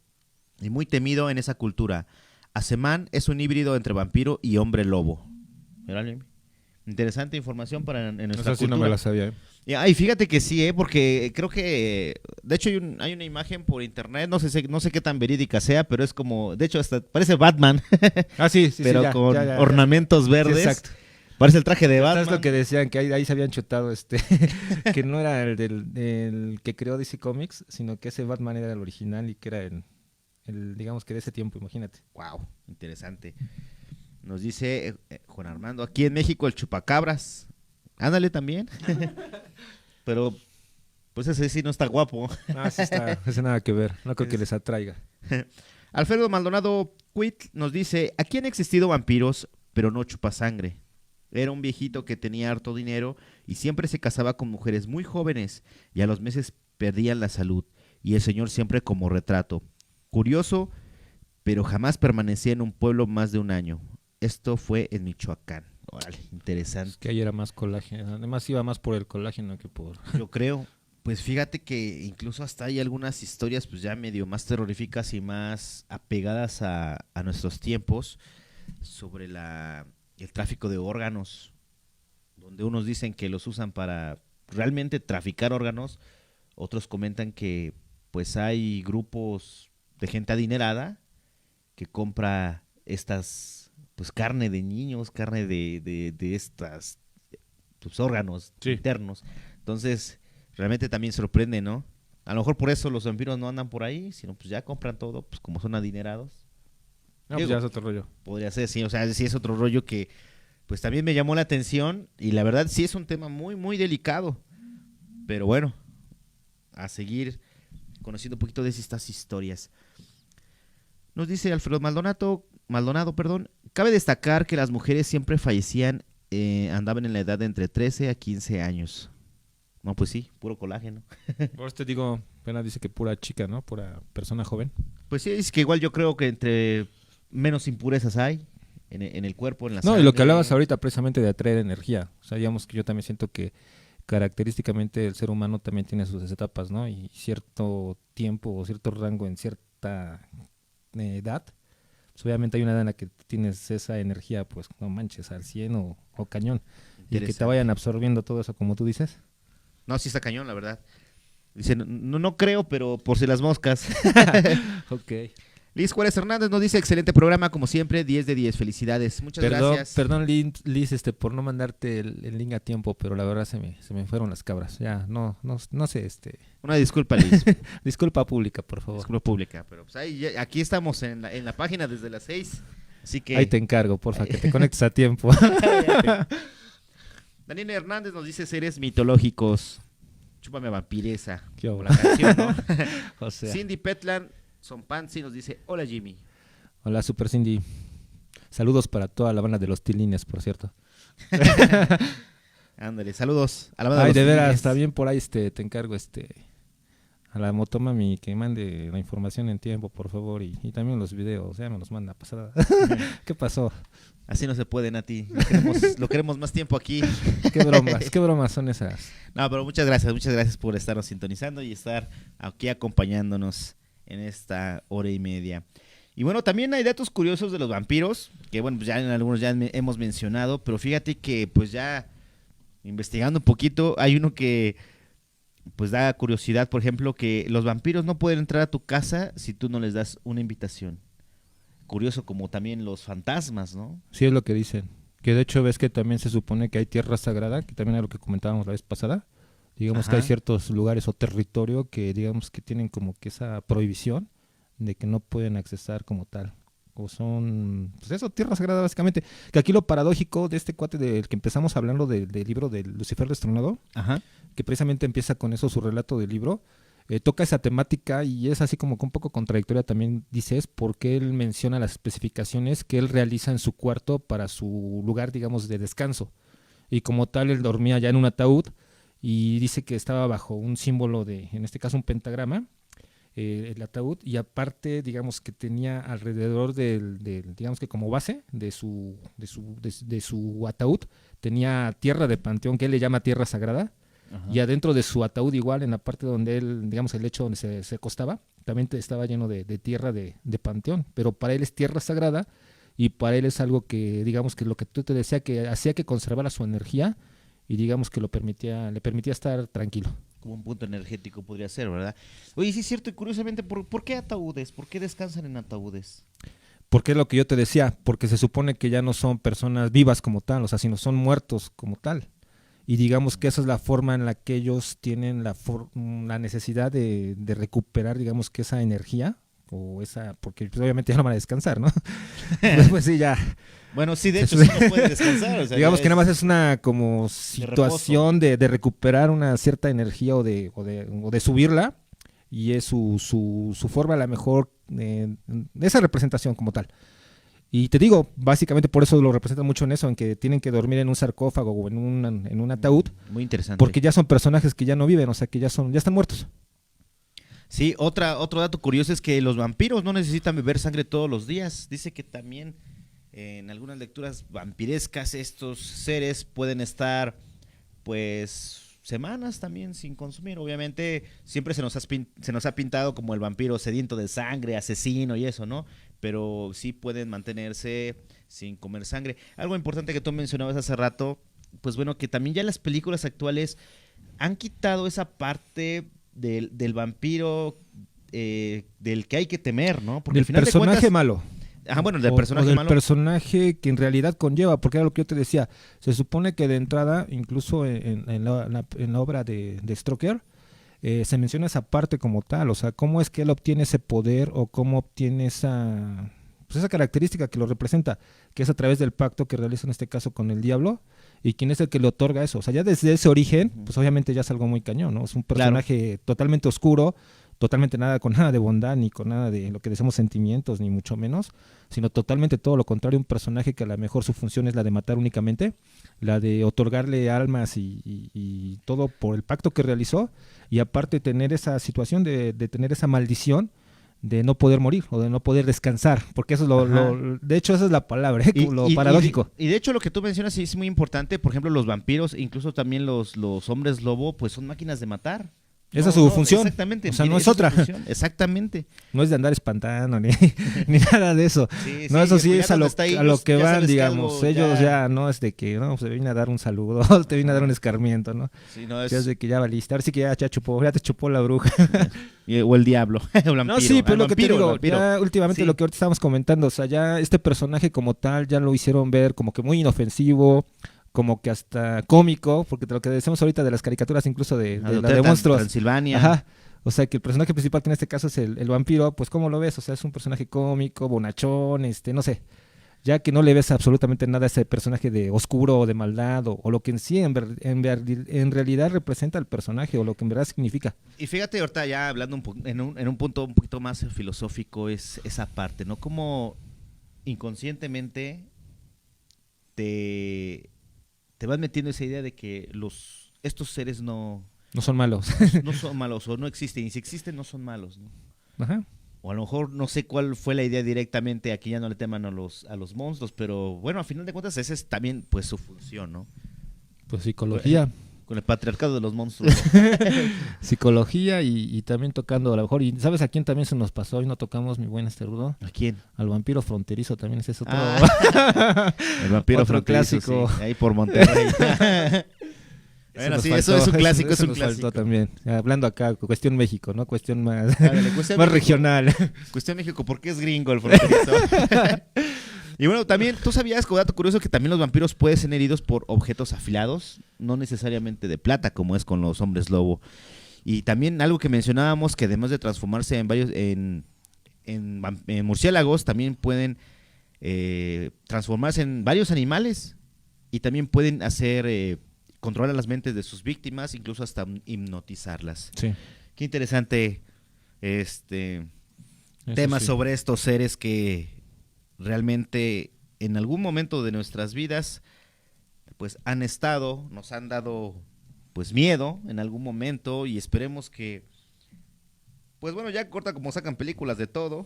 y muy temido en esa cultura. Azemán es un híbrido entre vampiro y hombre lobo. Mírale. Interesante información para en nuestra Esa sí cultura. no me la sabía. Y fíjate que sí, porque creo que, de hecho hay una imagen por internet, no sé qué tan verídica sea, pero es como, de hecho hasta parece Batman, Ah, sí, sí, pero sí, ya, con ya. ornamentos Sí, verdes. exacto. Parece el traje de Batman. Es lo que decían, que ahí se habían chutado que no era el que creó DC Comics, sino que ese Batman era el original y que era el digamos que de ese tiempo, imagínate. Wow, interesante. Nos dice Juan Armando, aquí en México el chupacabras. Ándale también. Pero pues ese sí no está guapo. Ah, sí está, ese nada que ver, no creo que les atraiga. Alfredo Maldonado Quit nos dice: aquí han existido vampiros, pero no chupasangre. Era un viejito que tenía harto dinero y siempre se casaba con mujeres muy jóvenes y a los meses perdían la salud, y el señor siempre como retrato. Curioso, pero jamás permanecía en un pueblo más de un año. Esto fue en Michoacán. Órale, interesante. Es que ahí era más colágeno, además iba más por el colágeno que por... Yo creo. Pues fíjate que incluso hasta hay algunas historias pues ya medio más terroríficas y más apegadas a nuestros tiempos sobre el tráfico de órganos, donde unos dicen que los usan para realmente traficar órganos, otros comentan que pues hay grupos de gente adinerada que compra estas pues carne de niños, carne de estas pues, órganos internos. Entonces realmente también sorprende, ¿no? A lo mejor por eso los vampiros no andan por ahí, sino pues ya compran todo, pues como son adinerados. No, pues ya es otro rollo. Podría ser, sí, o sea, sí es otro rollo que pues también me llamó la atención y la verdad sí es un tema muy, muy delicado. Pero bueno, a seguir conociendo un poquito de estas historias. Nos dice Alfredo Maldonado, cabe destacar que las mujeres siempre fallecían, andaban en la edad de entre 13 a 15 años. No, pues sí, puro colágeno. Por eso te digo, apenas dice que pura chica, ¿no? Pura persona joven. Pues sí, es que igual yo creo que entre menos impurezas hay en el cuerpo, en la sangre. No, y lo que hablabas ahorita precisamente de atraer energía. O sea, digamos que yo también siento que característicamente el ser humano también tiene sus etapas, ¿no? Y cierto tiempo o cierto rango en cierta edad, pues obviamente hay una edad en la que tienes esa energía, pues no manches, al 100 o cañón. Y que te vayan absorbiendo todo eso, como tú dices. No, sí está cañón, la verdad. Dice, no creo, pero por si las moscas. Ok. Liz Juárez Hernández nos dice: excelente programa, como siempre, 10 de 10, felicidades. Muchas gracias. Perdón, Liz, por no mandarte el link a tiempo, pero la verdad se me fueron las cabras. Ya, no sé, Una disculpa, Liz. Disculpa pública, por favor. Disculpa pública, pero pues aquí estamos en la página desde las 6, así que... Ahí te encargo, porfa, que te conectes a tiempo. Daniel Hernández nos dice: seres mitológicos. Chúpame vampiresa. Qué Como la canción, ¿no? O sea. Cindy Petlan Sonpanzi nos dice: hola, Jimmy. Hola, Super Cindy. Saludos para toda la banda de los Tilines, por cierto. Ándale, saludos a la banda Ay, de de los veras, Tilines. está bien por ahí, te encargo, a la Motomami que mande la información en tiempo, por favor, y también los videos, ya me los manda pasada. ¿Qué pasó? Así no se puede, Nati. Lo queremos más tiempo aquí. Qué bromas son esas. No, pero muchas gracias por estarnos sintonizando y estar aquí acompañándonos en esta hora y media. Y bueno, también hay datos curiosos de los vampiros, que bueno, pues ya en algunos ya hemos mencionado, pero fíjate que pues ya investigando un poquito, hay uno que pues da curiosidad, por ejemplo, que los vampiros no pueden entrar a tu casa si tú no les das una invitación. Curioso como también los fantasmas, ¿no? Sí, es lo que dicen. Que de hecho ves que también se supone que hay tierra sagrada, que también es lo que comentábamos la vez pasada. Digamos que hay ciertos lugares o territorio que digamos que tienen como que esa prohibición de que no pueden accesar como tal. O son, pues eso, tierra sagrada básicamente. Que aquí lo paradójico de este cuate del que empezamos hablando del libro de Lucifer Destronado, que precisamente empieza con eso su relato del libro, toca esa temática y es así como que un poco contradictoria también, dices, porque él menciona las especificaciones que él realiza en su cuarto para su lugar, digamos, de descanso. Y como tal, él dormía ya en un ataúd y dice que estaba bajo un símbolo de, en este caso, un pentagrama, el ataúd, y aparte, digamos, que tenía alrededor del digamos que como base de su ataúd, tenía tierra de panteón, que él le llama tierra sagrada. Y adentro de su ataúd igual, en la parte donde él, digamos, el lecho donde se acostaba, también estaba lleno de tierra de panteón, pero para él es tierra sagrada y para él es algo que, digamos, que lo que tú te decía, que hacía que conservara su energía y digamos que le permitía estar tranquilo. Como un punto energético podría ser, ¿verdad? Oye, sí es cierto, y curiosamente, ¿por qué ataúdes? ¿Por qué descansan en ataúdes? Porque es lo que yo te decía, porque se supone que ya no son personas vivas como tal, o sea, sino son muertos como tal. Y digamos que esa es la forma en la que ellos tienen la necesidad de recuperar, digamos, que esa energía, o esa, porque pues, obviamente ya no van a descansar, ¿no? Pues sí, ya. Bueno, sí, de hecho sí no puede descansar. O sea, digamos que nada más es una como situación de recuperar una cierta energía o de subirla, y es su forma a la mejor, esa representación como tal. Y te digo, básicamente por eso lo representan mucho en eso, en que tienen que dormir en un sarcófago o en un ataúd. Muy interesante. Porque ya son personajes que ya no viven, o sea, que ya están muertos. Sí, otro dato curioso es que los vampiros no necesitan beber sangre todos los días. Dice que también en algunas lecturas vampirescas estos seres pueden estar, pues, semanas también sin consumir. Obviamente siempre se nos ha pintado como el vampiro sediento de sangre, asesino y eso, ¿no? Pero sí pueden mantenerse sin comer sangre. Algo importante que tú mencionabas hace rato, pues bueno, que también ya las películas actuales han quitado esa parte del vampiro del que hay que temer, ¿no? Porque del al final personaje de cuentas, malo. Bueno, del personaje del malo. Personaje que en realidad conlleva, porque era lo que yo te decía, se supone que de entrada, incluso en la obra de Stoker, se menciona esa parte como tal, o sea, cómo es que él obtiene ese poder o cómo obtiene esa característica que lo representa, que es a través del pacto que realiza en este caso con el diablo, y quién es el que le otorga eso. O sea, ya desde ese origen, pues obviamente ya es algo muy cañón, ¿no? Es un personaje totalmente oscuro, totalmente con nada de bondad, ni con nada de lo que decimos sentimientos, ni mucho menos, sino totalmente todo lo contrario, un personaje que a lo mejor su función es la de matar únicamente, la de otorgarle almas y todo por el pacto que realizó, y aparte tener esa situación de tener esa maldición de no poder morir o de no poder descansar, porque eso es de hecho esa es la palabra, lo paradójico. Y de hecho lo que tú mencionas sí es muy importante, por ejemplo los vampiros, incluso también los hombres lobo, pues son máquinas de matar. Esa es su función. Exactamente. O sea, no es otra. Exactamente. No es de andar espantando ni nada de eso. Sí, no, eso sí es a lo que van, digamos. Ellos ya no es de que, no, se viene a dar un saludo, te viene a dar un escarmiento, ¿no? Sí, no es... Ya es de que ya valiste. Ahora sí que ya te chupó la bruja. O el diablo. El vampiro, no, sí, pero lo que te digo, ya últimamente sí. Lo que ahorita estábamos comentando, o sea, ya este personaje como tal, ya lo hicieron ver como que muy inofensivo, como que hasta cómico, porque lo que decimos ahorita de las caricaturas incluso de monstruos. Transilvania. Ajá. O sea, que el personaje principal, que en este caso es el vampiro, pues ¿cómo lo ves? O sea, es un personaje cómico, bonachón, no sé. Ya que no le ves absolutamente nada a ese personaje de oscuro o de maldad o lo que en sí en realidad representa el personaje o lo que en verdad significa. Y fíjate, ahorita ya hablando en un punto un poquito más filosófico, es esa parte, ¿no? Como inconscientemente te vas metiendo esa idea de que estos seres no No son malos. no son malos o no existen, y si existen no son malos, ¿no? Ajá. O a lo mejor no sé cuál fue la idea directamente, aquí ya no le teman a los monstruos, pero bueno, a final de cuentas esa es también pues su función, ¿no? Pues psicología. Con el patriarcado de los monstruos. Psicología y también tocando a lo mejor. ¿Y sabes a quién también se nos pasó? Hoy no tocamos, mi buen Rudo. ¿A quién? Al vampiro fronterizo también es eso. El vampiro otro fronterizo, clásico. sí, ahí por Monterrey. Bueno, sí, eso es un clásico, es un nos clásico. faltó también. Hablando acá, cuestión México, ¿no? Cuestión más, Ándale, cuestión más México. regional. Cuestión México, porque es gringo el fronterizo. Y bueno, también, ¿tú sabías, como dato curioso, que también los vampiros pueden ser heridos por objetos afilados? No necesariamente de plata, como es con los hombres lobo. Y también algo que mencionábamos, que además de transformarse en varios en murciélagos, también pueden transformarse en varios animales. Y también pueden hacer controlar las mentes de sus víctimas, incluso hasta hipnotizarlas. Sí. Qué interesante tema sí. sobre estos seres que realmente en algún momento de nuestras vidas pues nos han dado pues miedo en algún momento, y esperemos que pues bueno, ya corta como sacan películas de todo,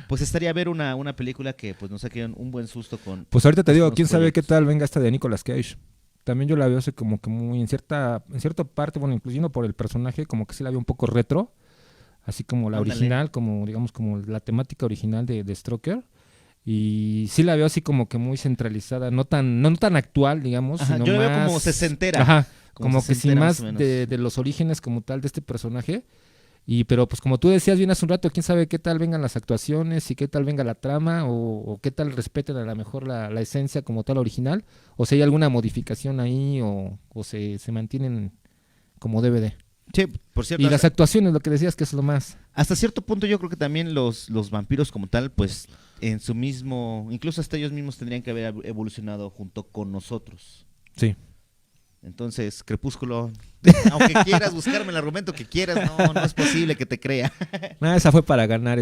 pues estaría ver una película que pues nos saquen un buen susto con... Pues ahorita te digo, unos quién sabe qué proyectos. tal venga esta de Nicolas Cage. También yo la veo así como que muy en cierta parte, bueno, incluyendo por el personaje, como que sí la veo un poco retro, así como la Ándale. original, como digamos como la temática original de Stroker. Y sí la veo así como que muy centralizada, no tan actual, digamos, Ajá, sino yo la veo más como sesentera. Ajá, Como como que sin sesentera, más más o menos. de los orígenes como tal de este personaje. Pero pues como tú decías bien hace un rato, quién sabe qué tal vengan las actuaciones y qué tal venga la trama o qué tal respeten a lo mejor la esencia como tal original, o si hay alguna modificación ahí o se mantienen como DVD. Sí, por cierto, Y las actuaciones, lo que decías que es lo más... hasta cierto punto yo creo que también los vampiros como tal, pues en su mismo, incluso hasta ellos mismos tendrían que haber evolucionado junto con nosotros. Sí. Entonces, Crepúsculo, aunque quieras buscarme el argumento que quieras, no es posible que te crea. Esa fue para ganar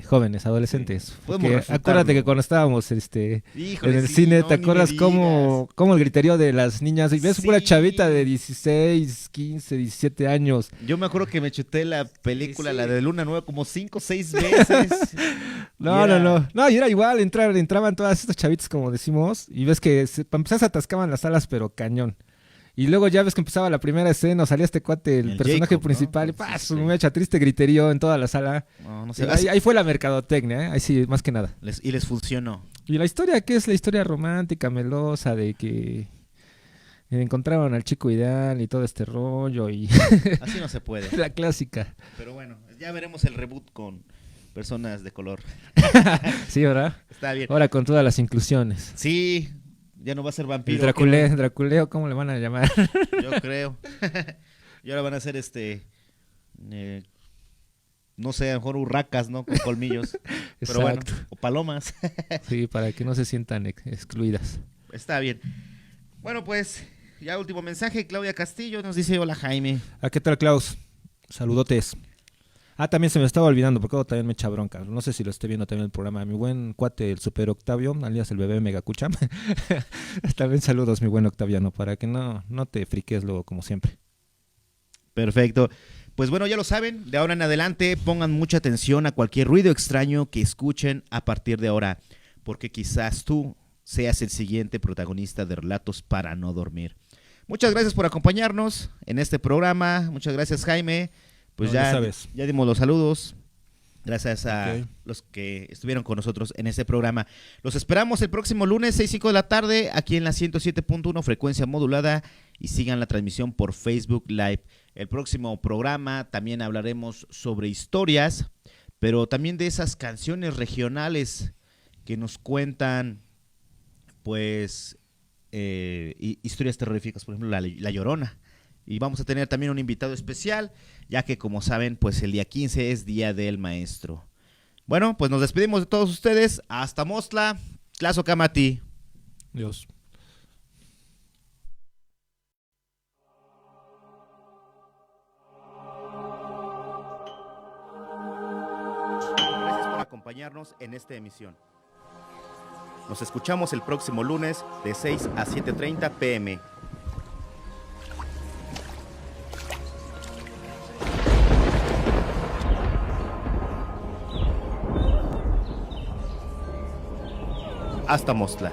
jóvenes, adolescentes. Sí, Porque podemos refutarlo. acuérdate que cuando estábamos Híjole, en el sí, cine, no, ¿te ni acuerdas me cómo el griterío de las niñas? Y ves Sí. pura chavita de 16, 15, 17 años. Yo me acuerdo que me chuté la película, Sí. la de Luna Nueva, como 5 o 6 veces. No, Y era- no. No, y era igual, entraban todas estas chavitas, como decimos, y ves que para empezar se atascaban las alas, pero cañón. Y luego ya ves que empezaba la primera escena, o salía este cuate, el personaje Jacob, principal, ¿no? y ¡pah! Sí, Su sí. mecha triste griterío en toda la sala. No Sí, sé, ahí fue la mercadotecnia, ahí sí, más que nada. y les funcionó. Y la historia, ¿qué es? La historia romántica, melosa, de que encontraron al chico ideal y todo este rollo, y Así no se puede. la clásica. Pero bueno, ya veremos el reboot con personas de color. Sí, ¿verdad? Está bien. Ahora con todas las inclusiones. Sí, ya no va a ser El vampiro. Draculeo, ¿cómo le van a llamar? Yo creo. Y ahora van a ser no sé, a lo mejor urracas, ¿no? Con colmillos. Pero bueno, Exacto. o palomas. Sí, para que no se sientan excluidas. Está bien. Bueno, pues, ya último mensaje. Claudia Castillo nos dice: hola, Jaime. ¿Qué tal, Klaus? Saludotes. También se me estaba olvidando, porque luego también me echa bronca. No sé si lo esté viendo también el programa. Mi buen cuate, el Super Octavio, alias el bebé Megacucham. También saludos, mi buen Octaviano, para que no te friques luego, como siempre. Perfecto. Pues bueno, ya lo saben, de ahora en adelante pongan mucha atención a cualquier ruido extraño que escuchen a partir de ahora, porque quizás tú seas el siguiente protagonista de Relatos para no dormir. Muchas gracias por acompañarnos en este programa. Muchas gracias, Jaime. Pues No, ya sabes. ya dimos los saludos. Gracias a Ok. los que estuvieron con nosotros en este programa. Los esperamos el próximo lunes, 6:05 de la tarde, aquí en la 107.1 frecuencia modulada, y sigan la transmisión por Facebook Live. El próximo programa también hablaremos sobre historias, pero también de esas canciones regionales que nos cuentan, pues, historias terroríficas, por ejemplo, la Llorona. Y vamos a tener también un invitado especial, ya que, como saben, pues el día 15 es Día del Maestro. Bueno, pues nos despedimos de todos ustedes. Hasta Mostla, Tlazocamati. Dios. Gracias por acompañarnos en esta emisión. Nos escuchamos el próximo lunes de 6 a 7:30 p.m. hasta Mostla.